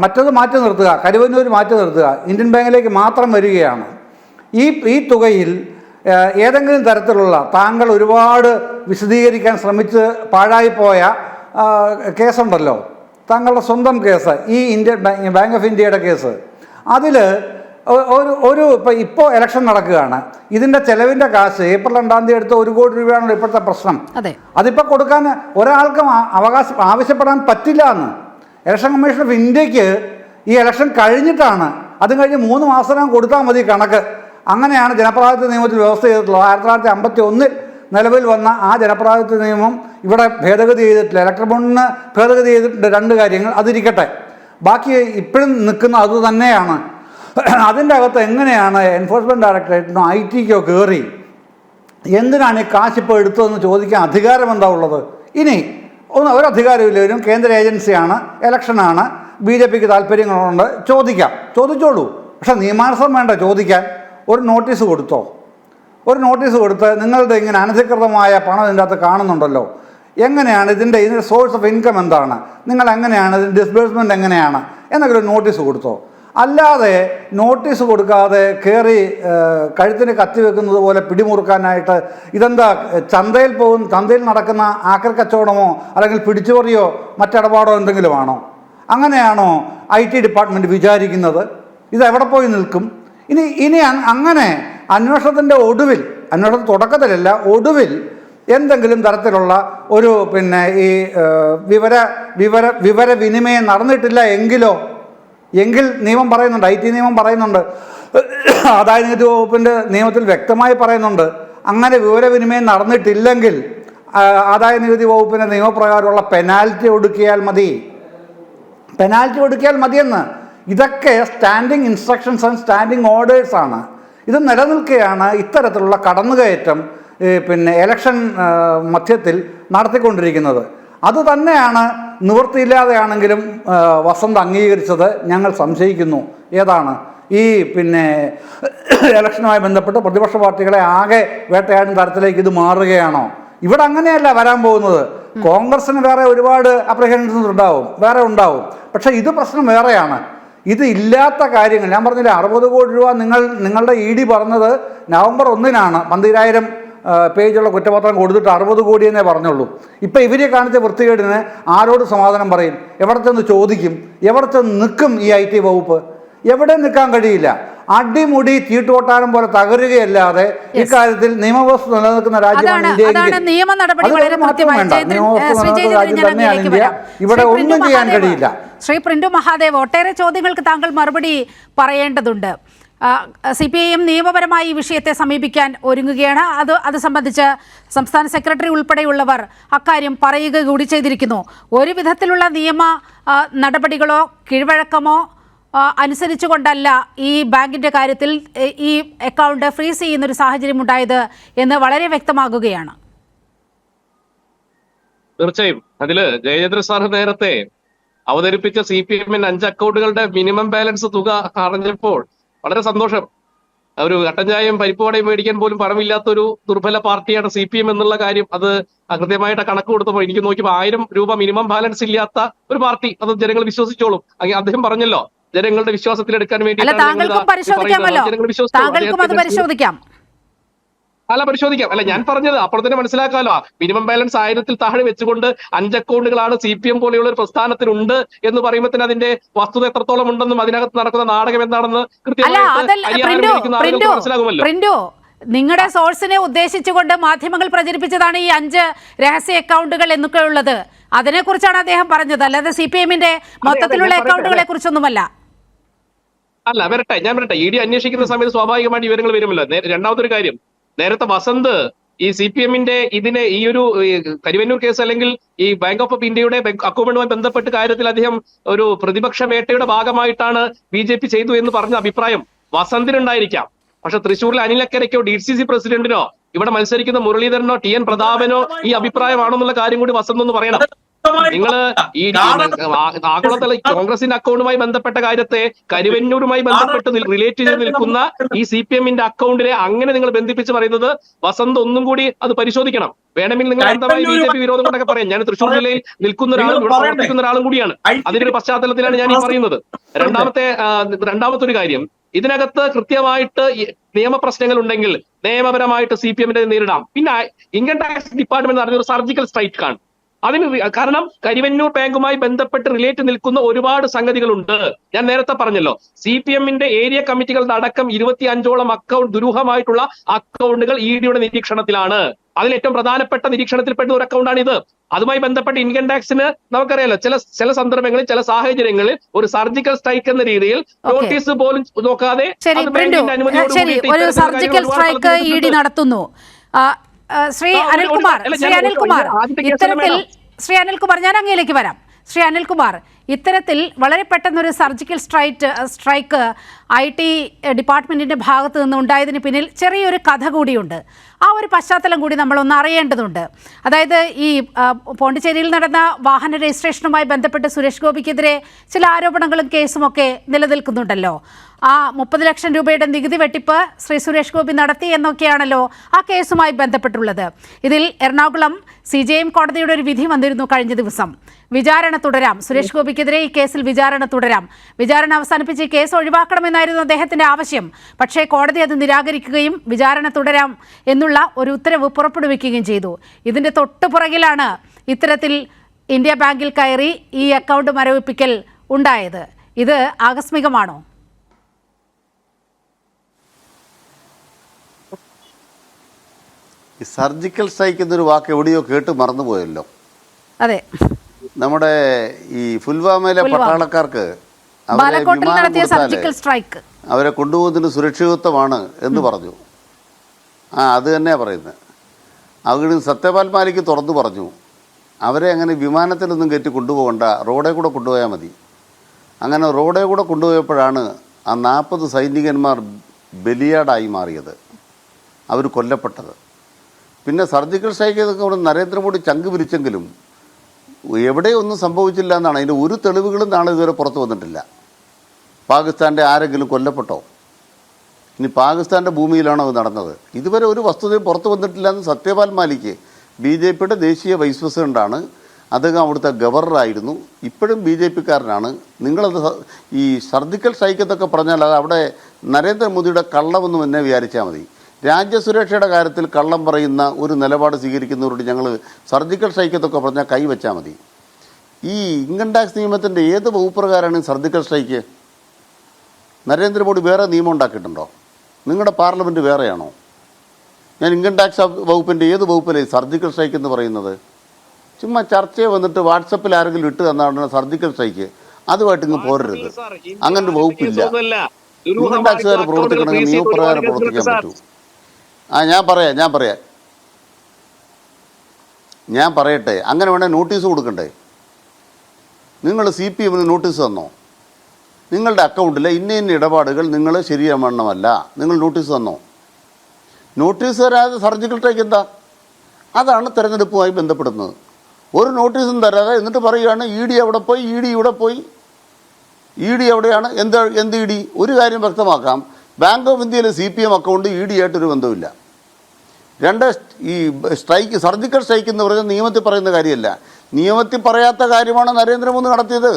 മറ്റത് മാറ്റി നിർത്തുക, കരുവന്നൂർ മാറ്റി നിർത്തുക, ഇന്ത്യൻ ബാങ്കിലേക്ക് മാത്രം വരികയാണ്. ഈ തുകയിൽ ഏതെങ്കിലും തരത്തിലുള്ള താങ്കൾ ഒരുപാട് വിശദീകരിക്കാൻ ശ്രമിച്ച് പാഴായിപ്പോയ കേസുണ്ടല്ലോ, താങ്കളുടെ സ്വന്തം കേസ്, ഈ ബാങ്ക് ഓഫ് ഇന്ത്യയുടെ കേസ്, അതിൽ ഇപ്പോൾ ഇലക്ഷൻ നടക്കുകയാണ്. ഇതിൻ്റെ ചെലവിൻ്റെ കാശ് ഏപ്രിൽ 2-ാം തീയതി എടുത്ത് 1 കോടി രൂപയാണ് ഇപ്പോഴത്തെ പ്രശ്നം. അതിപ്പോൾ കൊടുക്കാൻ ഒരാൾക്കും ആവശ്യപ്പെടാൻ പറ്റില്ല എന്ന്. ഇലക്ഷൻ കമ്മീഷൻ ഓഫ് ഇന്ത്യക്ക് ഈ ഇലക്ഷൻ കഴിഞ്ഞിട്ടാണ്, അതും കഴിഞ്ഞ് 3 മാസം കൊടുത്താൽ മതി കണക്ക്. അങ്ങനെയാണ് ജനപ്രാതിനിധ്യ നിയമത്തിൽ വ്യവസ്ഥ ചെയ്തിട്ടുള്ളത്. 1951 നിലവിൽ വന്ന ആ ജനപ്രാതിനിധ്യ നിയമം ഇവിടെ ഭേദഗതി ചെയ്തിട്ടില്ല. ഇലക്ട്രൽ ബോണ്ടിന് ഭേദഗതി ചെയ്തിട്ടുണ്ട് 2 കാര്യങ്ങൾ, അതിരിക്കട്ടെ. ബാക്കി ഇപ്പോഴും നിൽക്കുന്ന അത് തന്നെയാണ്. അതിൻ്റെ അകത്ത് എങ്ങനെയാണ് എൻഫോഴ്സ്മെൻറ്റ് ഡയറക്ടറേറ്റിനോ IT-ക്കോ കയറി എന്തിനാണ് ഈ കാശ് ഇപ്പോൾ എടുത്തതെന്ന് ചോദിക്കാൻ അധികാരം എന്താ ഉള്ളത്? ഇനി ഒരധികാരമില്ലവരും കേന്ദ്ര ഏജൻസിയാണ്, ഇലക്ഷനാണ്, BJPക്ക് താല്പര്യങ്ങളുണ്ട്, ചോദിച്ചോളൂ. പക്ഷെ നിയമാനുസൃതം വേണ്ട ചോദിക്കാൻ. ഒരു നോട്ടീസ് കൊടുത്ത് നിങ്ങളുടെ ഇങ്ങനെ അനധികൃതമായ പണം ഇതിൻ്റെ അകത്ത് കാണുന്നുണ്ടല്ലോ, എങ്ങനെയാണ് ഇതിൻ്റെ സോഴ്സ് ഓഫ് ഇൻകം എന്താണ്, നിങ്ങൾ എങ്ങനെയാണ് ഇതിൻ്റെ ഡിസ്ബേഴ്സ്മെൻറ്റ് എങ്ങനെയാണ് എന്നൊക്കെ ഒരു നോട്ടീസ് കൊടുത്തോ. അല്ലാതെ നോട്ടീസ് കൊടുക്കാതെ കയറി കഴുത്തിന് കത്തി വെക്കുന്നത് പോലെ പിടിമുറുക്കാനായിട്ട് ഇതെന്താ ചന്തയിൽ നടക്കുന്ന ആക്രി കച്ചവടമോ അല്ലെങ്കിൽ പിടിച്ചുപറിയോ മറ്റിടപാടോ എന്തെങ്കിലും ആണോ? അങ്ങനെയാണോ IT ഡിപ്പാർട്ട്മെൻറ്റ് വിചാരിക്കുന്നത്? ഇതെവിടെ പോയി നിൽക്കും? ഇനി അങ്ങനെ അന്വേഷണത്തിൻ്റെ തുടക്കത്തിലല്ല, ഒടുവിൽ എന്തെങ്കിലും തരത്തിലുള്ള ഒരു ഈ വിവരവിനിമയം നടന്നിട്ടില്ല എങ്കിൽ നിയമം പറയുന്നുണ്ട്, IT നിയമം പറയുന്നുണ്ട്, ആദായനികുതി വകുപ്പിൻ്റെ നിയമത്തിൽ വ്യക്തമായി പറയുന്നുണ്ട്, അങ്ങനെ വിവരവിനിമയം നടന്നിട്ടില്ലെങ്കിൽ ആദായനികുതി വകുപ്പിൻ്റെ നിയമപ്രകാരമുള്ള പെനാൽറ്റി ഒടുക്കിയാൽ മതിയെന്ന്. ഇതൊക്കെ സ്റ്റാൻഡിങ് ഇൻസ്ട്രക്ഷൻസ് ആൻഡ് സ്റ്റാൻഡിങ് ഓർഡേഴ്സാണ്. ഇത് നിലനിൽക്കുകയാണ് ഇത്തരത്തിലുള്ള കടന്നുകയറ്റം ഇലക്ഷൻ മധ്യത്തിൽ നടത്തിക്കൊണ്ടിരിക്കുന്നത്. അതുതന്നെയാണ് നിവൃത്തിയില്ലാതെയാണെങ്കിലും വസന്ത് അംഗീകരിച്ചത് ഞങ്ങൾ സംശയിക്കുന്നു. ഏതാണ് ഈ ഇലക്ഷനുമായി ബന്ധപ്പെട്ട് പ്രതിപക്ഷ പാർട്ടികളെ ആകെ വേട്ടയാടുന്ന തരത്തിലേക്ക് ഇത് മാറുകയാണോ? ഇവിടെ അങ്ങനെയല്ല വരാൻ പോകുന്നത്. കോൺഗ്രസിന് വേറെ ഒരുപാട് അപ്രിഹെൻഷൻസ് ഉണ്ടാവും. പക്ഷേ ഇത് പ്രശ്നം വേറെയാണ്. ഇത് ഇല്ലാത്ത കാര്യങ്ങൾ ഞാൻ പറഞ്ഞില്ല. 60 കോടി രൂപ നിങ്ങളുടെ ED പറഞ്ഞത് നവംബർ 1-നാണ് 12,000 പേജുള്ള കുറ്റപത്രം കൊടുത്തിട്ട് 60 കോടി എന്നേ പറഞ്ഞുള്ളൂ. ഇപ്പം ഇവരെ കാണിച്ച വൃത്തികേടിന് ആരോട് സമാധാനം പറയും? എവിടെ ചെന്ന് ചോദിക്കും? എവിടെ ചെന്ന് നിൽക്കും ഈ IT വകുപ്പ്? എവിടെ നിൽക്കാൻ കഴിയില്ല. അടിമുടി ചീട്ടുകൊട്ടാരം പോലെ തകരുകയല്ലാതെ ഇക്കാര്യത്തിൽ നിയമവ്യവസ്ഥ നിലനിൽക്കുന്ന രാജ്യമാണ് ഇന്ത്യ. ഇവിടെ ഒന്നും ചെയ്യാൻ കഴിയില്ല. ശ്രീ പ്രിന്റു മഹാദേവ്, ഒട്ടേറെ ചോദ്യങ്ങൾക്ക് താങ്കൾ മറുപടി പറയേണ്ടതുണ്ട്. CPIM നിയമപരമായി ഈ വിഷയത്തെ സമീപിക്കാൻ ഒരുങ്ങുകയാണ്. അത് സംബന്ധിച്ച് സംസ്ഥാന സെക്രട്ടറി ഉൾപ്പെടെയുള്ളവർ അക്കാര്യം പറയുക കൂടി ചെയ്തിരിക്കുന്നു. ഒരു വിധത്തിലുള്ള നിയമ നടപടികളോ കീഴ്വഴക്കമോ അനുസരിച്ചുകൊണ്ടല്ല ഈ ബാങ്കിൻ്റെ കാര്യത്തിൽ ഈ അക്കൗണ്ട് ഫ്രീസ് ചെയ്യുന്നൊരു സാഹചര്യം ഉണ്ടായത് എന്ന് വളരെ വ്യക്തമാകുകയാണ്. തീർച്ചയായും അതില് ജയചന്ദ്ര സാർ നേരത്തെ അവതരിപ്പിച്ച CPM-ന്റെ 5 അക്കൗണ്ടുകളുടെ മിനിമം ബാലൻസ് തുക അറിഞ്ഞപ്പോൾ വളരെ സന്തോഷം. ഒരു കട്ടൻ ചായയും പരിപ്പുവടയും മേടിക്കാൻ പോലും പണമില്ലാത്ത ഒരു ദുർബല പാർട്ടിയാണ് CPM എന്നുള്ള കാര്യം അത് കൃത്യമായിട്ട് കണക്ക് കൊടുത്തപ്പോൾ എനിക്ക് നോക്കിയപ്പോൾ 1000 രൂപ മിനിമം ബാലൻസ് ഇല്ലാത്ത ഒരു പാർട്ടി, അത് ജനങ്ങൾ വിശ്വസിച്ചോളും. അദ്ദേഹം പറഞ്ഞല്ലോ ജനങ്ങളുടെ വിശ്വാസത്തിലെടുക്കാൻ വേണ്ടി പരിശോധിക്കാം. അല്ല ഞാൻ പറഞ്ഞത് അപ്പോൾ തന്നെ മനസ്സിലാക്കാമല്ലോ. മിനിമം ബാലൻസ് 1000-ൽ താഴെ വെച്ചുകൊണ്ട് 5 അക്കൗണ്ടുകളാണ് CPM പോലെയുള്ള ഒരു പ്രസ്ഥാനത്തിനുണ്ട് എന്ന് പറയുമ്പോൾ തന്നെ അതിന്റെ വസ്തുത എത്രത്തോളം ഉണ്ടെന്നും അതിനകത്ത് നടക്കുന്ന നാടകം എന്താണെന്ന് കൃത്യമായിട്ട് മനസ്സിലാകുമല്ലോ. നിങ്ങളുടെ സോഴ്സിനെ ഉദ്ദേശിച്ചുകൊണ്ട് മാധ്യമങ്ങൾ പ്രചരിപ്പിച്ചതാണ് ഈ 5 രഹസ്യ അക്കൗണ്ടുകൾ എന്നൊക്കെ ഉള്ളത്. അതിനെക്കുറിച്ചാണ് അദ്ദേഹം പറഞ്ഞത്, അല്ലാതെ CPM-ന്റെ മൊത്തത്തിലുള്ള അക്കൗണ്ടുകളെ കുറിച്ചൊന്നുമല്ല. ഞാൻ വരട്ടെ. ED അന്വേഷിക്കുന്ന സമയത്ത് സ്വാഭാവികമായിട്ട് വിവരങ്ങൾ വരുമല്ലോ. രണ്ടാമത്തെ ഒരു കാര്യം, നേരത്തെ വസന്ത് ഈ CPM-ന്റെ ഈ ഒരു കരിവന്നൂർ കേസ് അല്ലെങ്കിൽ ഈ ബാങ്ക് ഓഫ് ഇന്ത്യയുടെ അക്കൗണ്ടുമായി ബന്ധപ്പെട്ട കാര്യത്തിൽ അദ്ദേഹം ഒരു പ്രതിപക്ഷ വേട്ടയുടെ ഭാഗമായിട്ടാണ് BJP ചെയ്തു എന്ന് പറഞ്ഞ അഭിപ്രായം വസന്തിനുണ്ടായിരിക്കാം. പക്ഷെ തൃശ്ശൂരിലെ അനിലക്കരയ്ക്കോ DCC പ്രസിഡന്റിനോ ഇവിടെ മത്സരിക്കുന്ന മുരളീധരനോ TN പ്രതാപനോ ഈ അഭിപ്രായമാണെന്നുള്ള കാര്യം കൂടി വസന്ത് ഒന്ന് പറയണം. നിങ്ങൾ ഈ ആഗോളതല കോൺഗ്രസിന്റെ അക്കൗണ്ടുമായി ബന്ധപ്പെട്ട കാര്യത്തെ കരിവന്നൂരുമായി ബന്ധപ്പെട്ട് റിലേറ്റ് ചെയ്ത് നിൽക്കുന്ന ഈ CPM-ന്റെ അക്കൗണ്ടിനെ അങ്ങനെ നിങ്ങൾ ബന്ധിപ്പിച്ച് പറയുന്നത് വസന്ത് ഒന്നും കൂടി അത് പരിശോധിക്കണം. വേണമെങ്കിൽ നിങ്ങൾ അന്ധമായി BJP വിരോധം കൊണ്ടൊക്കെ പറയാം. ഞാൻ തൃശ്ശൂർ ജില്ലയിൽ നിൽക്കുന്ന ഒരാളും ഇവിടെ പ്രവർത്തിക്കുന്ന ഒരാളും കൂടിയാണ്. അതിന്റെ പശ്ചാത്തലത്തിലാണ് ഞാൻ ഈ പറയുന്നത്. രണ്ടാമത്തെ ഒരു കാര്യം, ഇതിനകത്ത് കൃത്യമായിട്ട് നിയമപ്രശ്നങ്ങൾ ഉണ്ടെങ്കിൽ നിയമപരമായിട്ട് CPM-നെ നേരിടാം. പിന്നെ ഇൻകം ടാക്സ് ഡിപ്പാർട്ട്മെന്റ് പറഞ്ഞൊരു സർജിക്കൽ സ്ട്രൈക്ക് ആണ്. കാരണം കരിവന്നൂർ ബാങ്കുമായി ബന്ധപ്പെട്ട് റിലേറ്റ് നിൽക്കുന്ന ഒരുപാട് സംഗതികളുണ്ട്. ഞാൻ നേരത്തെ പറഞ്ഞല്ലോ, CPM-ന്റെ ഏരിയ കമ്മിറ്റികളുടെ അടക്കം 25ഓളം ദുരൂഹമായിട്ടുള്ള അക്കൗണ്ടുകൾ ED-യുടെ നിരീക്ഷണത്തിലാണ്. അതിൽ ഏറ്റവും പ്രധാനപ്പെട്ട നിരീക്ഷണത്തിൽപ്പെട്ട ഒരു അക്കൗണ്ടാണ് ഇത്. അതുമായി ബന്ധപ്പെട്ട് ഇൻകം ടാക്സിന് നമുക്കറിയാലോ, ചില സന്ദർഭങ്ങളിൽ, ചില സാഹചര്യങ്ങളിൽ ഒരു സർജിക്കൽ സ്ട്രൈക്ക് എന്ന രീതിയിൽ നോട്ടീസ് പോലും നോക്കാതെ ഒരു സർജിക്കൽ സ്ട്രൈക്ക് ED നടത്തുന്നു. ശ്രീ അനിൽകുമാർ, ഞാൻ അങ്ങയിലേക്ക് വരാം. ശ്രീ അനിൽകുമാർ, ഇത്തരത്തിൽ വളരെ പെട്ടെന്നൊരു സർജിക്കൽ സ്ട്രൈക്ക് IT ഡിപ്പാർട്ട്മെന്റിന്റെ ഭാഗത്ത് നിന്ന് ഉണ്ടായതിന് പിന്നിൽ ചെറിയൊരു കഥ കൂടിയുണ്ട്. ആ ഒരു പശ്ചാത്തലം കൂടി നമ്മളൊന്ന് അറിയേണ്ടതുണ്ട്. അതായത് ഈ പോണ്ടിച്ചേരിയിൽ നടന്ന വാഹന രജിസ്ട്രേഷനുമായി ബന്ധപ്പെട്ട് സുരേഷ് ഗോപിക്കെതിരെ ചില ആരോപണങ്ങളും കേസുമൊക്കെ നിലനിൽക്കുന്നുണ്ടല്ലോ. ആ 30 ലക്ഷം രൂപയുടെ നികുതി വെട്ടിപ്പ് ശ്രീ സുരേഷ് ഗോപി നടത്തി എന്നൊക്കെയാണല്ലോ ആ കേസുമായി ബന്ധപ്പെട്ടുള്ളത്. ഇതിൽ എറണാകുളം CJM കോടതിയുടെ ഒരു വിധി വന്നിരുന്നു കഴിഞ്ഞ ദിവസം. വിചാരണ തുടരാം, സുരേഷ് ഗോപിക്കെതിരെ ഈ കേസിൽ വിചാരണ തുടരാം, വിചാരണ അവസാനിപ്പിച്ച് ഈ കേസ് ഒഴിവാക്കണമെന്നായിരുന്നു അദ്ദേഹത്തിന്റെ ആവശ്യം. പക്ഷേ കോടതി അത് നിരാകരിക്കുകയും വിചാരണ തുടരാം എന്നുള്ള ഒരു ഉത്തരവ് പുറപ്പെടുവിക്കുകയും ചെയ്തു. ഇതിന്റെ തൊട്ടുപുറകിലാണ് ഇത്തരത്തിൽ ഇന്ത്യ ബാങ്കിൽ കയറി ഈ അക്കൗണ്ട് മരവിപ്പിക്കൽ ഉണ്ടായത്. ഇത് ആകസ്മികമാണോ? ഈ സർജിക്കൽ സ്ട്രൈക്ക് എന്നൊരു വാക്ക് എവിടെയോ കേട്ട് മറന്നുപോയല്ലോ. അതെ, നമ്മുടെ ഈ പുൽവാമയിലെ പട്ടാളക്കാർക്ക് അവരെ കൊണ്ടുപോകുന്നതിന് സുരക്ഷിതത്വമാണ് എന്ന് പറഞ്ഞു. അത് തന്നെയാ പറയുന്നത്. അവിടെ സത്യപാൽ മാലിക് തുറന്നു പറഞ്ഞു, അവരെ അങ്ങനെ വിമാനത്തിലൊന്നും കയറ്റി കൊണ്ടുപോകണ്ട, റോഡേ കൂടെ കൊണ്ടുപോയാൽ മതി. അങ്ങനെ റോഡേ കൂടെ കൊണ്ടുപോയപ്പോഴാണ് ആ 40 സൈനികന്മാർ ബലിയാടായി മാറിയത്, അവർ കൊല്ലപ്പെട്ടത്. പിന്നെ സർജിക്കൽ സ്ട്രൈക്ക് ചെയ്തൊക്കെ നരേന്ദ്രമോദി ചങ്ക് പിരിച്ചെങ്കിലും എവിടെയൊന്നും സംഭവിച്ചില്ല എന്നാണ്. അതിൻ്റെ ഒരു തെളിവുകളും നാളെ ഇതുവരെ പുറത്തു വന്നിട്ടില്ല. പാകിസ്ഥാൻ്റെ ആരെങ്കിലും കൊല്ലപ്പെട്ടോ? ഇനി പാകിസ്ഥാൻ്റെ ഭൂമിയിലാണോ അത് നടന്നത്? ഇതുവരെ ഒരു വസ്തുതയും പുറത്തു വന്നിട്ടില്ല എന്ന് സത്യപാൽ മാലിക് BJPയുടെ ദേശീയ വൈസ് പ്രസിഡൻ്റാണ്. അദ്ദേഹം അവിടുത്തെ ഗവർണറായിരുന്നു, ഇപ്പോഴും BJPക്കാരനാണ്. നിങ്ങളത് ഈ സർജിക്കൽ സ്ട്രൈക്ക് എന്നൊക്കെ പറഞ്ഞാൽ അത് അവിടെ നരേന്ദ്രമോദിയുടെ കള്ളമെന്നും എന്നെ വിചാരിച്ചാൽ മതി. രാജ്യസുരക്ഷയുടെ കാര്യത്തിൽ കള്ളം പറയുന്ന ഒരു നിലപാട് സ്വീകരിക്കുന്നവരോട് ഞങ്ങൾ സർജിക്കൽ സ്ട്രൈക്ക് എന്നൊക്കെ പറഞ്ഞാൽ കൈവച്ചാൽ മതി. ഈ ഇൻകം ടാക്സ് നിയമത്തിൻ്റെ ഏത് വകുപ്പ് പ്രകാരമാണ് സർജിക്കൽ സ്ട്രൈക്ക്? നരേന്ദ്രമോദി വേറെ നിയമം ഉണ്ടാക്കിയിട്ടുണ്ടോ? നിങ്ങളുടെ പാർലമെൻറ്റ് വേറെയാണോ? ഞാൻ ഇൻകം ടാക്സ് വകുപ്പിൻ്റെ ഏത് വകുപ്പിലെ സർജിക്കൽ സ്ട്രൈക്ക് എന്ന് പറയുന്നത്? ചുമ്മാ ചർച്ചയെ വന്നിട്ട് വാട്സപ്പിൽ ആരെങ്കിലും ഇട്ട് തന്നാണ് സർജിക്കൽ സ്ട്രൈക്ക്. അതുമായിട്ട് ഇങ്ങ് പോരരുത്. അങ്ങനൊരു വകുപ്പില്ല. ഇൻകം ടാക്സുകാർ പ്രവർത്തിക്കണമെങ്കിൽ നിയമപ്രകാരം പ്രവർത്തിക്കാൻ പറ്റൂ. ഞാൻ പറയട്ടെ, അങ്ങനെ വേണേൽ നോട്ടീസ് കൊടുക്കണ്ടേ? നിങ്ങൾ CPM-ന് നോട്ടീസ് തന്നോ? നിങ്ങളുടെ അക്കൗണ്ടിലെ ഇന്ന ഇടപാടുകൾ നിങ്ങൾ ശരിയാവണ്ണമല്ല, നിങ്ങൾ നോട്ടീസ് തന്നോ? നോട്ടീസ് തരാതെ സർജിക്കൽ സ്ട്രൈക്ക് എന്താ? അതാണ് തെരഞ്ഞെടുപ്പുമായി ബന്ധപ്പെടുന്നത്. ഒരു നോട്ടീസും തരാതെ എന്നിട്ട് പറയുകയാണ് ED അവിടെ പോയി, ED ഇവിടെ പോയി. ED എവിടെയാണ്? എന്ത് ED? ഒരു കാര്യം വ്യക്തമാക്കാം, ബാങ്ക് ഓഫ് ഇന്ത്യയിലെ CPM അക്കൗണ്ട് ED ആയിട്ടൊരു ബന്ധമില്ല. ഈ സ്ട്രൈക്ക്, സർജിക്കൽ സ്ട്രൈക്ക് എന്ന് പറയുന്നത് നിയമത്തിൽ പറയുന്ന കാര്യമല്ല. നിയമത്തിൽ പറയാത്ത കാര്യമാണ് നരേന്ദ്രമോദി നടത്തിയത്.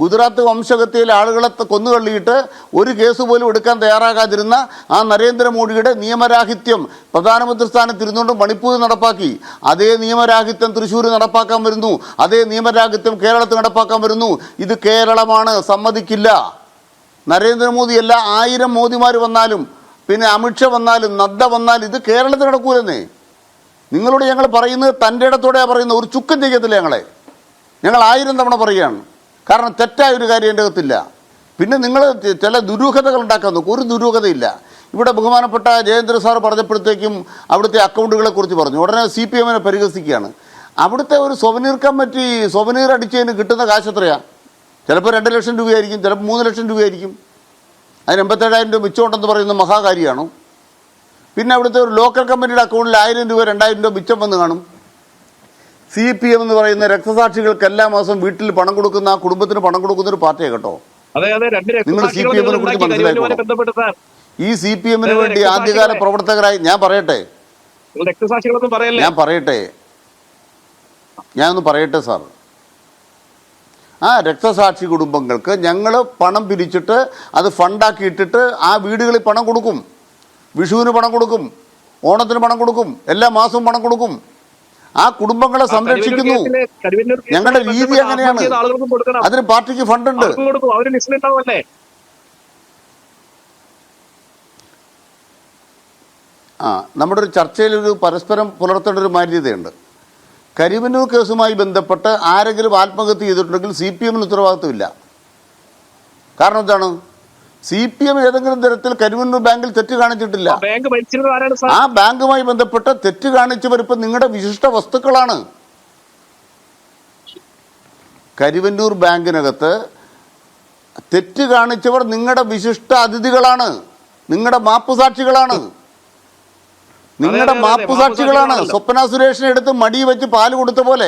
ഗുജറാത്ത് വംശഹത്യയിൽ ആളുകളെ കൊന്നുതള്ളിയിട്ട് ഒരു കേസ് പോലും എടുക്കാൻ തയ്യാറാകാതിരുന്ന ആ നരേന്ദ്രമോദിയുടെ നിയമരാഹിത്യം പ്രധാനമന്ത്രി സ്ഥാനത്തിരുന്നുകൊണ്ട് മണിപ്പൂർ നടപ്പാക്കി. അതേ നിയമരാഹിത്യം തൃശ്ശൂർ നടപ്പാക്കാൻ വരുന്നു, അതേ നിയമരാഹിത്യം കേരളത്തിൽ നടപ്പാക്കാൻ വരുന്നു. ഇത് കേരളമാണ്, സമ്മതിക്കില്ല. നരേന്ദ്രമോദിയല്ല, 1000 മോദിമാർ വന്നാലും പിന്നെ അമിത്ഷാ വന്നാലും നദ്ദ വന്നാലും ഇത് കേരളത്തിൽ നടക്കൂലെന്നേ. നിങ്ങളോട് ഞങ്ങൾ പറയുന്നത് തൻ്റെ ഇടത്തോടെയാണ് പറയുന്നത്. ഒരു ചുക്കം ചെയ്യത്തില്ല ഞങ്ങൾ 1000 തവണ പറയുകയാണ്. കാരണം തെറ്റായൊരു കാര്യം എൻ്റെ അകത്തില്ല. പിന്നെ നിങ്ങൾ ചില ദുരൂഹതകൾ ഉണ്ടാക്കാൻ നോക്കും. ഒരു ദുരൂഹതയില്ല. ഇവിടെ ബഹുമാനപ്പെട്ട ജയേന്ദ്ര സാർ പറഞ്ഞപ്പോഴത്തേക്കും അവിടുത്തെ അക്കൗണ്ടുകളെ കുറിച്ച് പറഞ്ഞു. ഉടനെ CPM-നെ പരിഹസിക്കുകയാണ്. അവിടുത്തെ ഒരു സൊവനീർ കമ്മിറ്റി സൊവനീർ അടിച്ചതിന് കിട്ടുന്ന കാശ് എത്രയാണ്? ചിലപ്പോൾ 2 ലക്ഷം രൂപയായിരിക്കും, ചിലപ്പോൾ 3 ലക്ഷം രൂപയായിരിക്കും. അതിന് 87,000 രൂപ മിച്ചമുണ്ടെന്ന് പറയുന്ന മഹാകാര്യമാണോ? പിന്നെ അവിടുത്തെ ഒരു ലോക്കൽ കമ്പനിയുടെ അക്കൗണ്ടിൽ 1000 രൂപ 2000 രൂപ മിച്ചം വന്ന് കാണും. CPM എന്ന് പറയുന്ന രക്തസാക്ഷികൾക്ക് എല്ലാ മാസം വീട്ടിൽ പണം കൊടുക്കുന്ന, ആ കുടുംബത്തിന് പണം കൊടുക്കുന്ന ഒരു പാർട്ടിയാണ് കേട്ടോ. നിങ്ങൾ CPM-നെ കുറിച്ച് മനസ്സിലാക്കണം. ഈ CPM-ന് വേണ്ടി ആദ്യകാല പ്രവർത്തകരായി ഞാൻ പറയട്ടെ സാർ, ആ രക്തസാക്ഷി കുടുംബങ്ങൾക്ക് ഞങ്ങൾ പണം പിരിച്ചിട്ട് അത് ഫണ്ടാക്കി ഇട്ടിട്ട് ആ വീടുകളിൽ പണം കൊടുക്കും. വിഷുവിന് പണം കൊടുക്കും, ഓണത്തിന് പണം കൊടുക്കും, എല്ലാ മാസവും പണം കൊടുക്കും. ആ കുടുംബങ്ങളെ സംരക്ഷിക്കുന്നു. ഞങ്ങളുടെ രീതി അങ്ങനെയാണ്. അതിന് പാർട്ടിക്ക് ഫണ്ടുണ്ട്. നമ്മുടെ ഒരു ചർച്ചയിൽ ഒരു പരസ്പരം പുലർത്തേണ്ട ഒരു മാന്യതയുണ്ട്. കരിവന്നൂർ കേസുമായി ബന്ധപ്പെട്ട് ആരെങ്കിലും ആത്മഹത്യ ചെയ്തിട്ടുണ്ടെങ്കിൽ CPM ഉത്തരവാദിത്വമില്ല. കാരണം എന്താണ്? CPM ഏതെങ്കിലും തരത്തിൽ കരിവന്നൂർ ബാങ്കിൽ തെറ്റ് കാണിച്ചിട്ടില്ല. ആ ബാങ്കുമായി ബന്ധപ്പെട്ട് തെറ്റ് കാണിച്ചവർ ഇപ്പം നിങ്ങളുടെ വിശിഷ്ട വസ്തുക്കളാണ്. കരിവന്നൂർ ബാങ്കിനകത്ത് തെറ്റ് കാണിച്ചവർ നിങ്ങളുടെ വിശിഷ്ട അതിഥികളാണ്, നിങ്ങളുടെ മാപ്പുസാക്ഷികളാണ്, നിങ്ങളുടെ മാപ്പുസാക്ഷികളാണ്. സ്വപ്ന സുരേഷിനെ എടുത്ത് മടി വെച്ച് പാല് കൊടുത്ത പോലെ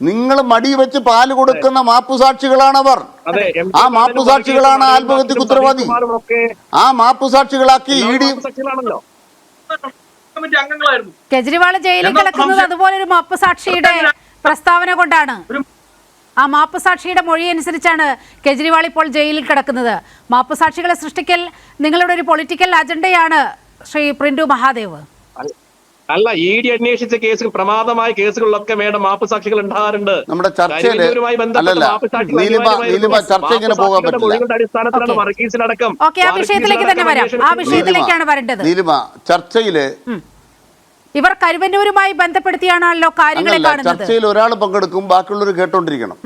നിങ്ങൾ മടി വെച്ച് പാല് കൊടുക്കുന്ന മാപ്പുസാക്ഷികളാണവർ. ആ മാപ്പുസാക്ഷികളാണ് ആത്മഹത്യക്ക് ഉത്തരവാദി. ആ മാപ്പുസാക്ഷികളാക്കി ED കെജ്രിവാൾ ജയിലിൽ കിടക്കുന്നത് അതുപോലെ ഒരു മാപ്പുസാക്ഷിയുടെ പ്രസ്താവന കൊണ്ടാണ്. ആ മാപ്പുസാക്ഷിയുടെ മൊഴി അനുസരിച്ചാണ് കെജ്രിവാൾ ഇപ്പോൾ ജയിലിൽ കിടക്കുന്നത്. മാപ്പുസാക്ഷികളെ സൃഷ്ടിക്കൽ നിങ്ങളുടെ ഒരു പൊളിറ്റിക്കൽ അജണ്ടയാണ് ശ്രീ പ്രിന്റു മഹാദേവ്. അല്ല, ED അന്വേഷിച്ച കേസുകൾ, പ്രമാദമായ കേസുകളിലൊക്കെ മേഡം മാപ്പുസാക്ഷികൾ ഉണ്ടാകാറുണ്ട്. നമ്മുടെ ചർച്ചയില് അടിസ്ഥാനത്തിലാണ് വർഗീസിലടക്കം. ആ വിഷയത്തിലേക്ക് തന്നെ വരാം. ആ വിഷയത്തിലേക്കാണ് വരേണ്ടത്. ചർച്ചയില് ഇവർ കരുവന്നൂരുമായി ബന്ധപ്പെടുത്തിയാണല്ലോ കാര്യങ്ങളെ കാണുന്നത്. ചർച്ചയിൽ ഒരാൾ പങ്കെടുക്കും, ബാക്കിയുള്ളവർ കേട്ടോണ്ടിരിക്കണം.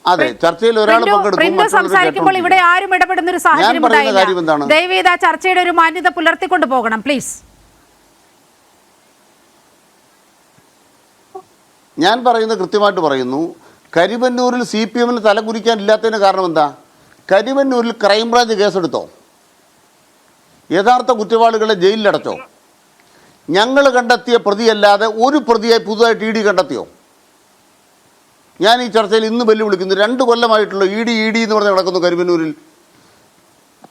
അതെ, ചർച്ചയിൽ ഒരാൾ പങ്കെടുക്കും, സംസാരിക്കുമ്പോൾ ഇവിടെ ആരും ഇടപെടുന്ന ഒരു സാഹചര്യം ഉണ്ടായില്ല. ദയവേത് ആ ചർച്ചയുടെ ഒരു മാന്യത പുലർത്തിക്കൊണ്ട് പോകണം പ്ലീസ്. ഞാൻ പറയുന്നത് കൃത്യമായിട്ട് പറയുന്നു. കരിവന്നൂരിൽ CPM തലകുരിക്കാൻ ഇല്ലാത്തതിന് കാരണം എന്താ? കരിവന്നൂരിൽ ക്രൈംബ്രാഞ്ച് കേസെടുത്തോ? യഥാർത്ഥ കുറ്റവാളികളെ ജയിലിലടച്ചോ? ഞങ്ങൾ കണ്ടെത്തിയ പ്രതിയല്ലാതെ ഒരു പ്രതിയായി പുതുതായിട്ട് ED കണ്ടെത്തിയോ? ഞാൻ ഈ ചർച്ചയിൽ ഇന്ന് വെല്ലുവിളിക്കുന്നു. 2 കൊല്ലമായിട്ടുള്ള ED എന്ന് പറഞ്ഞ് നടക്കുന്നു കരിവന്നൂരിൽ.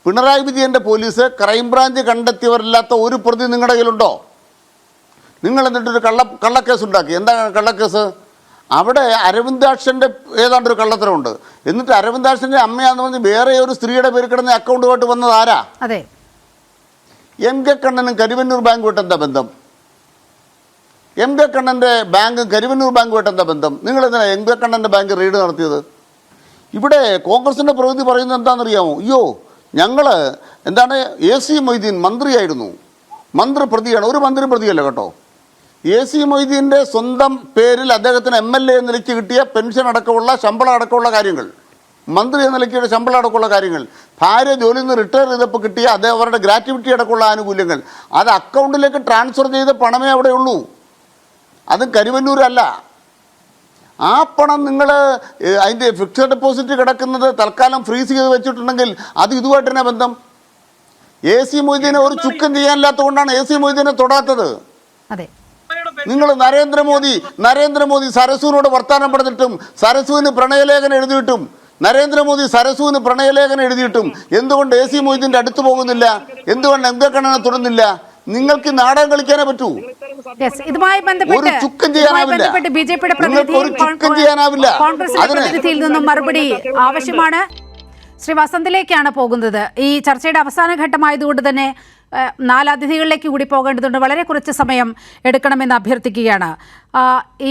പിണറായി വിജയൻ്റെ പോലീസ് ക്രൈംബ്രാഞ്ച് കണ്ടെത്തിയവരില്ലാത്ത ഒരു പ്രതി നിങ്ങളുടെ കയ്യിലുണ്ടോ? നിങ്ങൾ എന്നിട്ടൊരു കള്ളക്കേസ് ഉണ്ടാക്കി. എന്താ കള്ളക്കേസ്? അവിടെ അരവിന്ദാക്ഷൻ്റെ ഏതാണ്ടൊരു കള്ളത്തരമുണ്ട്. എന്നിട്ട് അരവിന്ദാക്ഷൻ്റെ അമ്മയാന്ന് പറഞ്ഞ് വേറെ ഒരു സ്ത്രീയുടെ പേര് കിടന്ന അക്കൗണ്ടുമായിട്ട് വന്നത് ആരാ? MK കണ്ണനും കരിവന്നൂർ ബാങ്കുമായിട്ട് എന്താ ബന്ധം? MK കണ്ണൻ്റെ ബാങ്കും കരിവന്നൂർ ബാങ്കുമായിട്ട് എന്താ ബന്ധം? നിങ്ങൾ എന്തിനാ MK കണ്ണൻ്റെ ബാങ്ക് റെയ്ഡ് നടത്തിയത്? ഇവിടെ കോൺഗ്രസിൻ്റെ പ്രവൃത്തി പറയുന്നത് എന്താണെന്നറിയാമോ? അയ്യോ, ഞങ്ങൾ എന്താണ് AC മൊയ്തീൻ മന്ത്രിയായിരുന്നു, മന്ത്രി പ്രതിയാണ്. ഒരു മന്ത്രി പ്രതിയല്ല കേട്ടോ. AC മൊയ്തീൻ്റെ സ്വന്തം പേരിൽ അദ്ദേഹത്തിന് MLA നിലയ്ക്ക് കിട്ടിയ പെൻഷൻ അടക്കമുള്ള ശമ്പളം അടക്കമുള്ള കാര്യങ്ങൾ, മന്ത്രി എന്ന നിലയ്ക്ക് ശമ്പളം അടക്കമുള്ള കാര്യങ്ങൾ, ഭാര്യ ജോലിയിൽ നിന്ന് റിട്ടയർ ചെയ്തപ്പോൾ കിട്ടിയ അദ്ദേഹം അവരുടെ ഗ്രാറ്റുവിറ്റി അടക്കമുള്ള ആനുകൂല്യങ്ങൾ, അത് അക്കൗണ്ടിലേക്ക് ട്രാൻസ്ഫർ ചെയ്ത പണമേ അവിടെ ഉള്ളൂ. അത് കരിവന്നൂരല്ല. ആ പണം നിങ്ങൾ അതിൻ്റെ ഫിക്സഡ് ഡെപ്പോസിറ്റ് കിടക്കുന്നത് തൽക്കാലം ഫ്രീസ് ചെയ്ത് വെച്ചിട്ടുണ്ടെങ്കിൽ അത് ഇതുമായിട്ട് തന്നെ ബന്ധം. AC മൊയ്തീനെ ഒരു ചുക്കം ചെയ്യാനില്ലാത്തത് കൊണ്ടാണ് AC മൊയ്തീനെ തൊടാത്തത്. നിങ്ങൾ നരേന്ദ്രമോദി സരസുവിനോട് വർത്താനം പറഞ്ഞിട്ടും സരസുവിന് പ്രണയലേഖനം എഴുതിയിട്ടും എന്തുകൊണ്ട് AC മൊയ്തീൻ്റെ അടുത്ത് പോകുന്നില്ല? എന്തുകൊണ്ട് MK കണ്ണനെ തൊടുന്നില്ല? നിങ്ങൾക്ക് നാടകം കളിക്കാനേ പറ്റൂ. ഇതുമായി ബന്ധപ്പെട്ട് ബിജെപിയുടെ പ്രതിനിധിയിൽ നിന്നും മറുപടി ആവശ്യമാണ്. ശ്രീ വസന്തിലേക്കാണ് പോകുന്നത്. ഈ ചർച്ചയുടെ അവസാന ഘട്ടമായതുകൊണ്ട് തന്നെ 4 അതിഥികളിലേക്ക് കൂടി പോകേണ്ടതുണ്ട്. വളരെ കുറച്ച് സമയം എടുക്കണമെന്ന് അഭ്യർത്ഥിക്കുകയാണ്.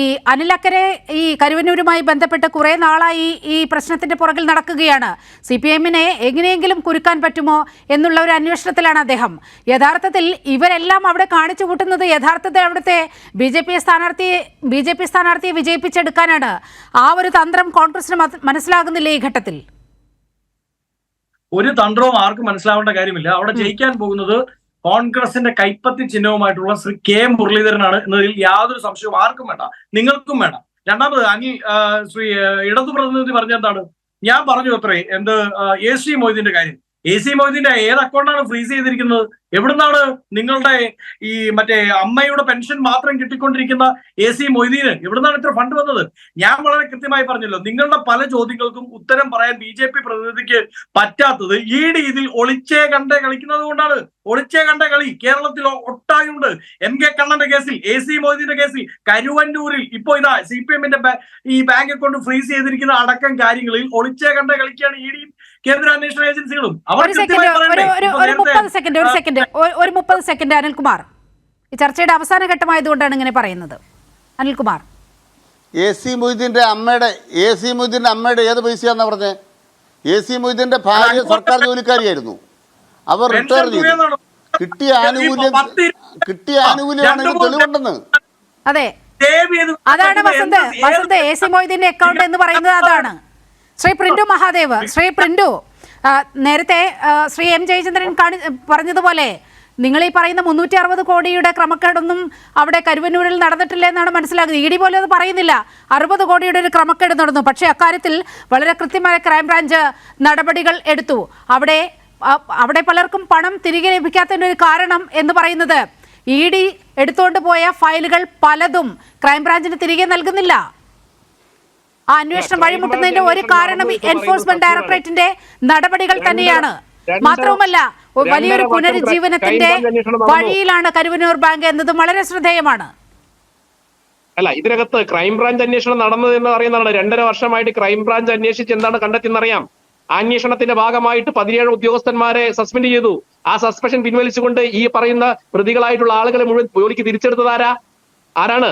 ഈ അനിലക്കരെ ഈ കരുവന്നൂരുമായി ബന്ധപ്പെട്ട് കുറേ നാളായി ഈ പ്രശ്നത്തിൻ്റെ പുറകിൽ നടക്കുകയാണ്. CPM-നെ എങ്ങനെയെങ്കിലും കുരുക്കാൻ പറ്റുമോ എന്നുള്ള ഒരു അന്വേഷണത്തിലാണ് അദ്ദേഹം. യഥാർത്ഥത്തിൽ ഇവരെല്ലാം അവിടെ കാണിച്ചു കൂട്ടുന്നത് യഥാർത്ഥത്തിൽ അവിടുത്തെ BJP സ്ഥാനാർത്ഥിയെ വിജയിപ്പിച്ചെടുക്കാനാണ്. ആ ഒരു തന്ത്രം കോൺഗ്രസിന് മനസ്സിലാകുന്നില്ല ഈ ഘട്ടത്തിൽ. ഒരു തന്ത്രവും ആർക്കും മനസ്സിലാവേണ്ട കാര്യമില്ല. അവിടെ ജയിക്കാൻ പോകുന്നത് കോൺഗ്രസിന്റെ കൈപ്പത്തി ചിഹ്നവുമായിട്ടുള്ള ശ്രീ K മുരളീധരനാണ് എന്നതിൽ യാതൊരു സംശയവും ആർക്കും വേണ്ട, നിങ്ങൾക്കും വേണ്ട. രണ്ടാമത് ശ്രീ ഇടതു പ്രതിനിധി പറഞ്ഞെന്താണ്? ഞാൻ പറഞ്ഞു അത്രേ AC മൊയ്തീന്റെ കാര്യം. AC മൊയ്തീന്റെ ഏത് അക്കൗണ്ടാണ് ഫ്രീസ് ചെയ്തിരിക്കുന്നത്? എവിടുന്നാണ് നിങ്ങളുടെ ഈ മറ്റേ അമ്മയുടെ പെൻഷൻ മാത്രം കിട്ടിക്കൊണ്ടിരിക്കുന്ന AC മൊയ്തീന് എവിടുന്നാണ് ഇത്ര ഫണ്ട് വന്നത്? ഞാൻ വളരെ കൃത്യമായി പറഞ്ഞല്ലോ, നിങ്ങളുടെ പല ചോദ്യങ്ങൾക്കും ഉത്തരം പറയാൻ BJP പ്രതിനിധിക്ക് പറ്റാത്തത് ED ഇതിൽ ഒളിച്ചേ കണ്ടേ കളിക്കുന്നത് കൊണ്ടാണ്. ഒളിച്ചേ കണ്ട കളി കേരളത്തിൽ ഒട്ടായുണ്ട്. MK കണ്ണന്റെ കേസിൽ, AC മൊയ്തീന്റെ കേസിൽ, കരുവന്നൂരിൽ, ഇപ്പോ ഇതാ CPM-ന്റെ ഈ ബാങ്ക് അക്കൗണ്ട് ഫ്രീസ് ചെയ്തിരിക്കുന്ന അടക്കം കാര്യങ്ങളിൽ ഒളിച്ചേ കണ്ട കളിക്കാണ് ED കേന്ദ്ര അന്വേഷണ ഏജൻസികളും. ഒരു 30 സെക്കൻഡ് അനിൽകുമാർ. ഈ ചർച്ചയുടെ അവസാന ഘട്ടമായതുകൊണ്ടാണ് ഇങ്ങനെ പറയുന്നത്. അനിൽകുമാർ, AC മൊയ്തീൻ്റെ അമ്മയുടെ ഏത് പൈസയാണെന്നാ പറഞ്ഞേ? AC മൊയ്തീൻ്റെ ഭാര്യ സർക്കാർ ജോലിക്കാരിയായിരുന്നു. അവർ റിട്ടയർ ചെയ്തു. കിട്ടിയ ആനുകൂല്യമാണെങ്കിൽ തെളിവുണ്ടെന്ന്. അതെ, അതാണ് വസന്ത് AC മൊയ്തീന്റെ അക്കൗണ്ട് എന്ന് പറയുന്നത് അതാണ്. ശ്രീ പ്രിന്റു മഹാദേവ്, ശ്രീ പ്രിന്റു, നേരത്തെ ശ്രീ M ജയചന്ദ്രൻ പറഞ്ഞതുപോലെ നിങ്ങൾ ഈ പറയുന്ന 360 കോടിയുടെ ക്രമക്കേടൊന്നും അവിടെ കരുവന്നൂരിൽ നടന്നിട്ടില്ല എന്നാണ് മനസ്സിലാക്കുന്നത്. ED പോലും അത് പറയുന്നില്ല. 60 കോടിയുടെ ഒരു ക്രമക്കേട് നടന്നു. പക്ഷേ അക്കാര്യത്തിൽ വളരെ കൃത്യമായ ക്രൈംബ്രാഞ്ച് നടപടികൾ എടുത്തു. അവിടെ പലർക്കും പണം തിരികെ ലഭിക്കാത്തതിൻ്റെ ഒരു കാരണം എന്ന് പറയുന്നത് ED എടുത്തുകൊണ്ട് പോയ ഫയലുകൾ പലതും ക്രൈംബ്രാഞ്ചിന് തിരികെ നൽകുന്നില്ല. ആ അന്വേഷണം വഴിമുട്ടുന്നതിന്റെ ഒരു കാരണം എൻഫോഴ്സ്മെന്റ് ഡയറക്ടറേറ്റിന്റെ നടപടികൾ തന്നെയാണ്. മാത്രവുമല്ല, വലിയൊരു പുനരുജ്ജീവനത്തിന്റെ വഴിയിലാണ് കരുവന്നൂർ ബാങ്ക് എന്നതും വളരെ ശ്രദ്ധേയമാണ്. അല്ല, ഇതിനകത്ത് ക്രൈംബ്രാഞ്ച് അന്വേഷണം നടന്നത് എന്ന് അറിയുന്നതാണ്. 2.5 വർഷമായിട്ട് ക്രൈംബ്രാഞ്ച് അന്വേഷിച്ച് എന്താണ് കണ്ടെത്തിയെന്നറിയാം. അന്വേഷണത്തിന്റെ ഭാഗമായിട്ട് 17 ഉദ്യോഗസ്ഥന്മാരെ സസ്പെൻഡ് ചെയ്തു. ആ സസ്പെൻഷൻ പിൻവലിച്ചുകൊണ്ട് ഈ പറയുന്ന പ്രതികളായിട്ടുള്ള ആളുകളെ മുഴുവൻ ജോലിക്ക് തിരിച്ചെടുത്തത് ആരാണ്?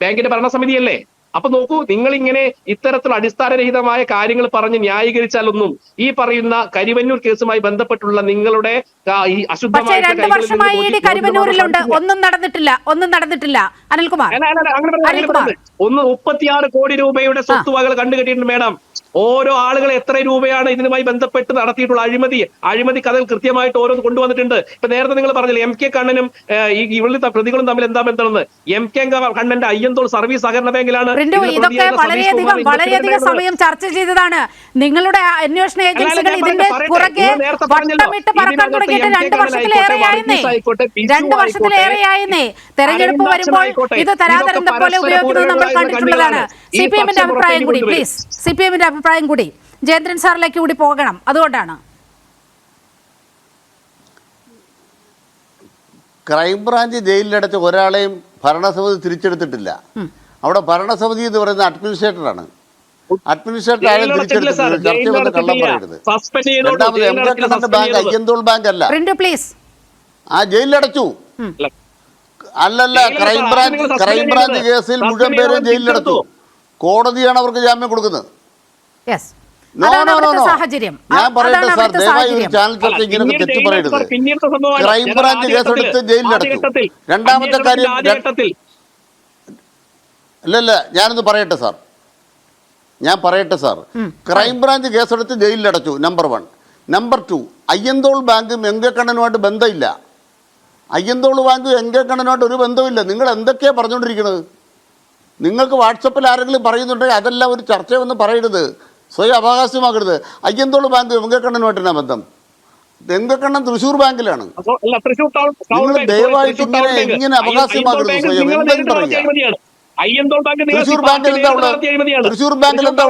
ബാങ്കിന്റെ ഭരണസമിതിയല്ലേ? അപ്പൊ നോക്കൂ, നിങ്ങൾ ഇങ്ങനെ ഇത്തരത്തിലുള്ള അടിസ്ഥാനരഹിതമായ കാര്യങ്ങൾ പറഞ്ഞ് ന്യായീകരിച്ചാലൊന്നും ഈ പറയുന്ന കരിവന്നൂർ കേസുമായി ബന്ധപ്പെട്ടുള്ള നിങ്ങളുടെ ഈ അശുദ്ധമായ 2 വർഷമായി ED കരുവന്നൂരിലുണ്ട്, ഒന്നും നടന്നിട്ടില്ല. അനിൽകുമാർ, 36 കോടി രൂപയുടെ സ്വത്തുവകകൾ കണ്ടുകെട്ടിയിട്ടുണ്ട് മാഡം. ഓരോ ആളുകൾ എത്ര രൂപയാണ് ഇതിനുമായി ബന്ധപ്പെട്ട് നടത്തിയിട്ടുള്ള അഴിമതി കഥകൾ കൃത്യമായിട്ട് ഓരോന്ന് കൊണ്ടുവന്നിട്ടുണ്ട്. ഇപ്പൊ നേരത്തെ നിങ്ങൾ പറഞ്ഞില്ലേ MK കണ്ണനും ഇവരുടെ പ്രതികളും തമ്മിൽ എന്താ ബന്ധമെന്ന്. MK കണ്ണന്റെ അയ്യന്തോൾ സർവീസ് സഹകരണ ബാങ്കിലാണ്. ഇതൊക്കെ വളരെയധികം സമയം ചർച്ച ചെയ്തതാണ്. നിങ്ങളുടെ അന്വേഷണ ഏജൻസികൾ ഇതിന്റെ പുറകെ വട്ടമിട്ട് പറക്കാൻ തുടങ്ങിയിട്ട് 2 വർഷത്തിലേറെയായെന്നേ. തെരഞ്ഞെടുപ്പ് വരുമ്പോൾ ഇത് തരാതരം പോലെ ഉപയോഗിക്കുന്നത് നമ്മൾ കണ്ടിട്ടുള്ളതാണ്. CPM-ന്റെ അഭിപ്രായം കൂടി പ്ലീസ്, CPM-ന്റെ അഭിപ്രായം കൂടി ജയേന്ദ്രൻ സാറിലേക്ക് കൂടി പോകണം. അതുകൊണ്ടാണ് ക്രൈംബ്രാഞ്ച് ജയിലിലടച്ച ഒരാളെയും ഭരണസമിതി തിരിച്ചെടുത്തിട്ടില്ല. അവിടെ ഭരണസമിതി എന്ന് പറയുന്ന അഡ്മിനിസ്ട്രേറ്ററാണ്. അഡ്മിനിസ്ട്രേറ്റർ ആരും തിരിച്ചെടുത്തിട്ടില്ല. ചർച്ച വന്ന് കള്ളം പറയരുത്. രണ്ടാമത് MK കണ്ണന്റെ ബാങ്ക് അയ്യന്തോൾ ബാങ്ക് അല്ല, ആ ജയിലിലടച്ചു. അല്ലല്ല, ക്രൈംബ്രാഞ്ച് കേസിൽ മുഴുവൻ പേരും ജയിലിലടച്ചു. കോടതിയാണ് അവർക്ക് ജാമ്യം കൊടുക്കുന്നത്. ഞാൻ പറയട്ടെ സാർ, ദയവായി ഒരു ചാനൽ ചർച്ച ഇങ്ങനെ തെറ്റ് പറയരുത്. ക്രൈംബ്രാഞ്ച് കേസെടുത്ത് ജയിലിലടച്ചു. രണ്ടാമത്തെ കാര്യം, അല്ലല്ല, ഞാനൊന്ന് പറയട്ടെ സാർ, ക്രൈംബ്രാഞ്ച് കേസെടുത്ത് ജയിലിലടച്ചു, number 1. Number 2, Ayyanthole bank MK കണ്ണനുമായിട്ട് ബന്ധമില്ല. അയ്യന്തോൾ ബാങ്ക് MK കണ്ണനുമായിട്ട് ഒരു ബന്ധമില്ല. നിങ്ങൾ എന്തൊക്കെയാണ് പറഞ്ഞുകൊണ്ടിരിക്കുന്നത്? നിങ്ങൾക്ക് വാട്സപ്പിൽ ആരെങ്കിലും പറയുന്നുണ്ടെങ്കിൽ അതെല്ലാം ഒരു ചർച്ചയൊന്നും പറയരുത്, സ്വയം അവകാശമാക്കരുത്. അയ്യന്തോൾ ബാങ്ക് MK കണ്ണനുമായിട്ടാണ് ബന്ധം. MK കണ്ണൻ തൃശ്ശൂർ ബാങ്കിലാണ്. നിങ്ങൾ ദയവായിട്ട് ഇങ്ങനെ അവകാശമാക്കരുത് സ്വയം. എന്തെങ്കിലും പറയുക. തൃശ്ശൂർ ബാങ്കിൽ എന്താ ഉള്ളത്? തൃശ്ശൂർ ബാങ്കിൽ എന്താ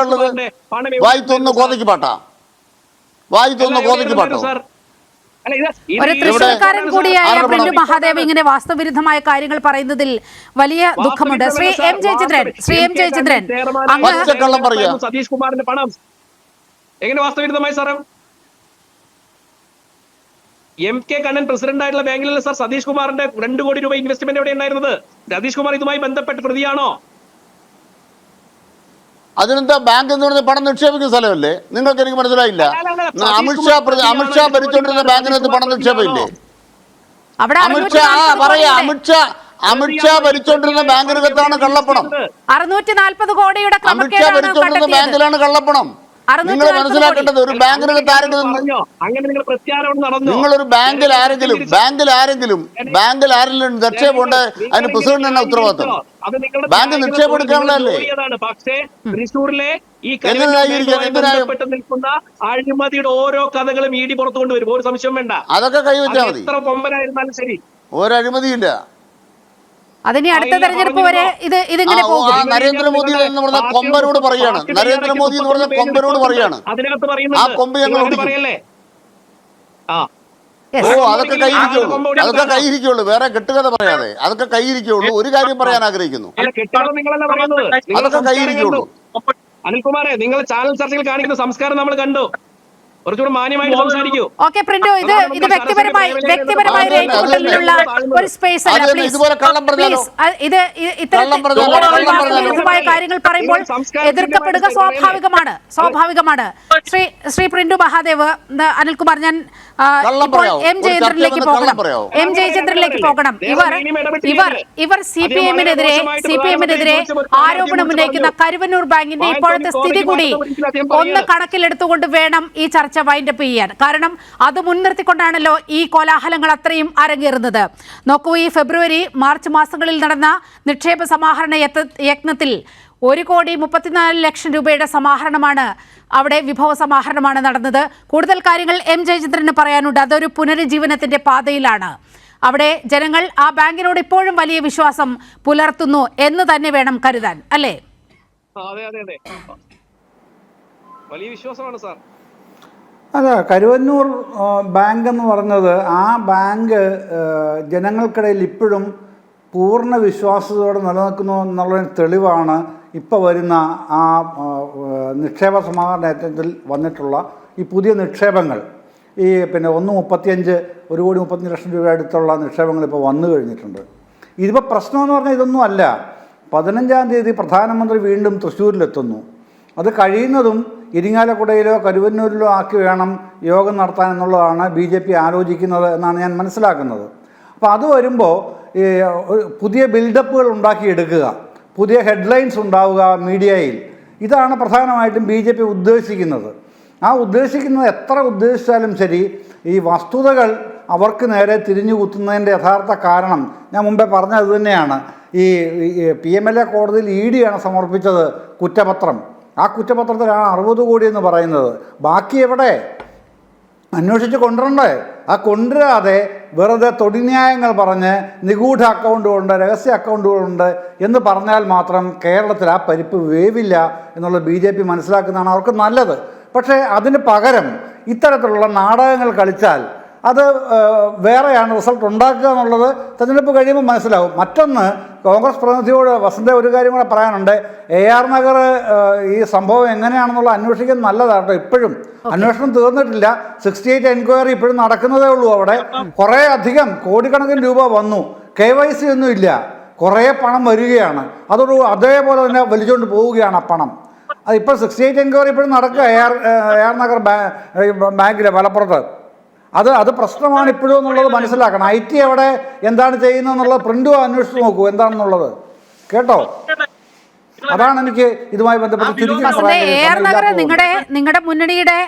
ഉള്ളത്? വായിത്തൊന്ന് കോതയ്ക്ക് പാട്ടോ? ഒരു തൃശ്ശൂർക്കാരൻ കൂടിയായ പ്രിന്റു മഹാദേവ് ഇങ്ങനെ വാസ്തവവിരുദ്ധമായ കാര്യങ്ങൾ പറയുന്നതിൽ വലിയ ദുഃഖമുണ്ട്. ശ്രീ M ജയചന്ദ്രൻ, സതീഷ് കുമാറിന്റെ പണം എങ്ങനെ വാസ്തവവിരുദ്ധമായി സാറേ? MK കണ്ണൻ പ്രസിഡന്റ് ആയിട്ടുള്ള ബാങ്കിലല്ല സാർ സതീഷ് കുമാറിന്റെ 2 കോടി രൂപ ഇൻവെസ്റ്റ്മെന്റ് എവിടെ ഉണ്ടായിരുന്നത്? സതീഷ് കുമാർ ഇതുമായി ബന്ധപ്പെട്ട് പ്രതിയാണോ? അതിനെന്താ, ബാങ്ക് എന്ന് പറഞ്ഞ പണം നിക്ഷേപിക്കുന്ന സ്ഥലമല്ലേ? നിങ്ങൾക്ക് എനിക്ക് മനസ്സിലായില്ല. അമിത്ഷാ ഭരിച്ചോണ്ടിരുന്ന ബാങ്കിനകത്ത് പണം നിക്ഷേപമില്ലേ? അമിത്ഷാ ഭരിച്ചോണ്ടിരുന്ന ബാങ്കിനകത്താണ് കള്ളപ്പണം. 640 കോടിയുടെ അമിത്ഷാ ഭരിച്ചോണ്ടിരുന്ന ബാങ്കിലാണ് കള്ളപ്പണം. നിങ്ങൾ മനസ്സിലാക്കേണ്ടത്, ഒരു ബാങ്കിനകത്ത് ആരെങ്കിലും, നിങ്ങളൊരു ബാങ്കിൽ ആരെങ്കിലും നിക്ഷേപമുണ്ട്, അതിന് പ്രസിഡന്റ് തന്നെ ഉത്തരവാദിത്വം. ബാങ്ക് നിക്ഷേപം എടുക്കാനുള്ളതല്ലേ? അഴിമതിയുടെ ഓരോ കഥകളും ED പുറത്തു കൊണ്ടുവരും, ഒരു സംശയം വേണ്ട. അതൊക്കെ കൈവച്ചാൽ മതി. എത്ര കൊമ്പനായിരുന്നാലും ശരി, ഒരഴിമതിയില്ല. അതിന് അടുത്ത തെരഞ്ഞെടുപ്പ് വരെ ഇതിങ്ങനെ പോകും. നരേന്ദ്രമോദി എന്ന് പറഞ്ഞ കൊമ്പനോട് പറയാണ്, ആ കൊമ്പ് ഞങ്ങൾ ഓടിക്കും. അതൊക്കെ കൈയിരിക്കുള്ളൂ, വേറെ കെട്ടുകഥ പറയാതെ അതൊക്കെ കൈയിരിക്കുള്ളൂ. ഒരു കാര്യം പറയാൻ ആഗ്രഹിക്കുന്നു, അതൊക്കെ കൈയിരിക്കുള്ളൂ. അനിൽകുമാറെ, നിങ്ങൾ ചാനൽ ചർച്ചയിൽ കാണിക്കുന്ന സംസ്കാരം നമ്മൾ കണ്ടു. കുറച്ചുകൂടെ മാന്യമായിട്ട് സംസാരിക്കൂ. ഓക്കെ പ്രിന്റു, ഇത് വ്യക്തിപരമായ ഒരു ഏറ്റുമുട്ടലിനുള്ള ഒരു സ്പേസ് അല്ല. ഇത്തരത്തിലുള്ള കാര്യങ്ങൾ പറയുമ്പോൾ എതിർക്കപ്പെടുക സ്വാഭാവികമാണ്. ശ്രീ പ്രിന്റു മഹാദേവ്, അനിൽകുമാർ, ഞാൻ എം ജയചന്ദ്രനിലേക്ക് പോകണം. ഇവർ സി പി എമ്മിനെതിരെ ആരോപണം ഉന്നയിക്കുന്ന കരുവന്നൂർ ബാങ്കിന്റെ ഇപ്പോഴത്തെ സ്ഥിതി കൂടി ഒന്ന് കണക്കിലെടുത്തുകൊണ്ട് വേണം ഈ ചർച്ച വൈൻഡപ്പ് ചെയ്യാൻ. കാരണം അത് മുൻനിർത്തിക്കൊണ്ടാണല്ലോ ഈ കോലാഹലങ്ങൾ അത്രയും അരങ്ങേറുന്നത്. നോക്കൂ, ഈ ഫെബ്രുവരി മാർച്ച് മാസങ്ങളിൽ നടന്ന നിക്ഷേപ സമാഹരണ യത്നത്തിൽ 1,34,00,000 രൂപയുടെ സമാഹരണമാണ്, അവിടെ വിഭവ സമാഹരണമാണ് നടന്നത്. കൂടുതൽ കാര്യങ്ങൾ എം ജയചന്ദ്രന് പറയാനുണ്ട്. അതൊരു പുനരുജ്ജീവനത്തിന്റെ പാതയിലാണ്. അവിടെ ജനങ്ങൾ ആ ബാങ്കിനോട് ഇപ്പോഴും വലിയ വിശ്വാസം പുലർത്തുന്നു എന്ന് തന്നെ വേണം കരുതാൻ, അല്ലേ? അതെ, വലിയ വിശ്വാസമാണ് സാർ. അതെ, കരുവന്നൂർ ബാങ്ക് എന്ന് പറഞ്ഞത്, ആ ബാങ്ക് ജനങ്ങൾക്കിടയിൽ ഇപ്പോഴും പൂർണ്ണ വിശ്വാസത്തോടെ നിലനിൽക്കുന്നു എന്നുള്ളതിന് തെളിവാണ് ഇപ്പോൾ വരുന്ന ആ നിക്ഷേപ സമാഹരണ യജ്ഞത്തിൽ വന്നിട്ടുള്ള ഈ പുതിയ നിക്ഷേപങ്ങൾ. ഈ 1,35 1,35,00,000 രൂപ അടുത്തുള്ള നിക്ഷേപങ്ങൾ ഇപ്പോൾ വന്നു കഴിഞ്ഞിട്ടുണ്ട്. ഇതിപ്പോൾ പ്രശ്നമെന്ന് പറഞ്ഞാൽ ഇതൊന്നും അല്ല. 15-ാം തീയതി പ്രധാനമന്ത്രി വീണ്ടും തൃശ്ശൂരിലെത്തുന്നു. അത് കഴിയുന്നതും ഇരിങ്ങാലക്കുടയിലോ കരുവന്നൂരിലോ ആക്കി വേണം യോഗം നടത്താൻ എന്നുള്ളതാണ് BJP ആലോചിക്കുന്നത് എന്നാണ് ഞാൻ മനസ്സിലാക്കുന്നത്. അപ്പോൾ അത് വരുമ്പോൾ ഈ പുതിയ ബിൽഡപ്പുകൾ ഉണ്ടാക്കിയെടുക്കുക, പുതിയ ഹെഡ്ലൈൻസ് ഉണ്ടാവുക മീഡിയയിൽ, ഇതാണ് പ്രധാനമായിട്ടും BJP ഉദ്ദേശിക്കുന്നത്. ആ ഉദ്ദേശിക്കുന്നത് എത്ര ഉദ്ദേശിച്ചാലും ശരി, ഈ വസ്തുതകൾ അവർക്ക് നേരെ തിരിഞ്ഞു കുത്തുന്നതിൻ്റെ യഥാർത്ഥ കാരണം ഞാൻ മുമ്പേ പറഞ്ഞത് തന്നെയാണ്. ഈ PMLA കോടതിയിൽ ED ആണ് സമർപ്പിച്ചത് കുറ്റപത്രം. ആ കുറ്റപത്രത്തിലാണ് 60 കോടി എന്ന് പറയുന്നത്. ബാക്കി എവിടെ? അന്വേഷിച്ച് കൊണ്ടുവരണ്ടേ? ആ കൊണ്ടുവരാതെ വെറുതെ തൊടിന്യായങ്ങൾ പറഞ്ഞ് നിഗൂഢ അക്കൗണ്ടുകളുണ്ട്, രഹസ്യ അക്കൗണ്ടുകളുണ്ട് എന്ന് പറഞ്ഞാൽ മാത്രം കേരളത്തിൽ ആ പരിപ്പ് വേവില്ല എന്നുള്ള BJP മനസ്സിലാക്കുന്നതാണ് അവർക്ക് നല്ലത്. പക്ഷേ അതിന് പകരം ഇത്തരത്തിലുള്ള നാടകങ്ങൾ കളിച്ചാൽ അത് വേറെയാണ് റിസൾട്ട് ഉണ്ടാക്കുക എന്നുള്ളത് തെരഞ്ഞെടുപ്പ് കഴിയുമ്പോൾ മനസ്സിലാവും. മറ്റൊന്ന്, കോൺഗ്രസ് പ്രതിനിധിയോട് വസന്ത ഒരു കാര്യം കൂടെ പറയാനുണ്ട്. AR നഗർ ഈ സംഭവം എങ്ങനെയാണെന്നുള്ള അന്വേഷിക്കുന്നത് നല്ലതാട്ടോ. ഇപ്പോഴും അന്വേഷണം തീർന്നിട്ടില്ല. 68 എൻക്വയറി ഇപ്പോഴും നടക്കുന്നതേ ഉള്ളൂ. അവിടെ കുറേ അധികം കോടിക്കണക്കിന് രൂപ വന്നു. KYC ഒന്നും ഇല്ല, കുറേ പണം വരികയാണ്. അതൊരു അതേപോലെ തന്നെ വലിച്ചുകൊണ്ട് പോവുകയാണ് ആ പണം. അതിപ്പോൾ 68 എൻക്വയറി ഇപ്പോഴും നടക്കുക AR നഗർ ബാങ്കിലെ മലപ്പുറത്ത്. അത് പ്രശ്നമാണ് ഇപ്പോഴും എന്നുള്ളത് മനസ്സിലാക്കണം. IT അവിടെ എന്താണ് ചെയ്യുന്നത് എന്നുള്ളത് പ്രിന്റു അന്വേഷിച്ച് നോക്കൂ എന്താണെന്നുള്ളത്. കേട്ടോ? അതാണ് എനിക്ക് ഇതുമായി ബന്ധപ്പെട്ട് AR നഗർ നിങ്ങളുടെ മുന്നണിയുടെ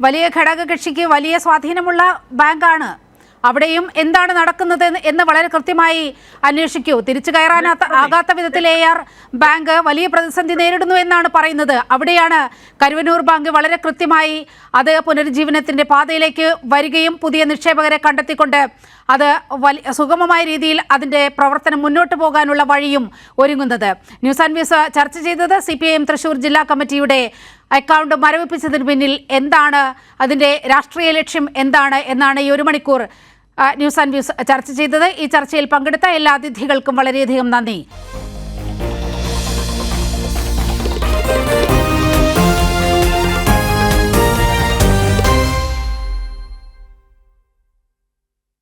വലിയ ഘടകകക്ഷിക്ക് വലിയ സ്വാധീനമുള്ള ബാങ്കാണ്. അവിടെയും എന്താണ് നടക്കുന്നത് എന്ന് വളരെ കൃത്യമായി അന്വേഷിക്കൂ. തിരിച്ചു കയറാനാകാത്ത വിധത്തിൽ AR ബാങ്ക് വലിയ പ്രതിസന്ധി നേരിടുന്നു എന്നാണ് പറയുന്നത്. അവിടെയാണ് കരുവന്നൂർ ബാങ്ക് വളരെ കൃത്യമായി അത് പുനരുജ്ജീവനത്തിന്റെ പാതയിലേക്ക് വരികയും പുതിയ നിക്ഷേപകരെ കണ്ടെത്തിക്കൊണ്ട് അത് സുഗമമായ രീതിയിൽ അതിൻ്റെ പ്രവർത്തനം മുന്നോട്ട് പോകാനുള്ള വഴിയും ഒരുങ്ങുന്നത്. ന്യൂസ് ആൻഡ് വ്യൂസ് ചർച്ച ചെയ്തത് CPIM തൃശ്ശൂർ ജില്ലാ കമ്മിറ്റിയുടെ അക്കൗണ്ട് മരവിപ്പിച്ചതിന് പിന്നിൽ എന്താണ്, അതിൻ്റെ രാഷ്ട്രീയ ലക്ഷ്യം എന്താണ് എന്നാണ് ഈ 1 മണിക്കൂർ ന്യൂസ് ആൻഡ് വ്യൂസ് ചർച്ച ചെയ്തത്. ഈ ചർച്ചയിൽ പങ്കെടുത്ത എല്ലാ അതിഥികൾക്കും വളരെയധികം നന്ദി.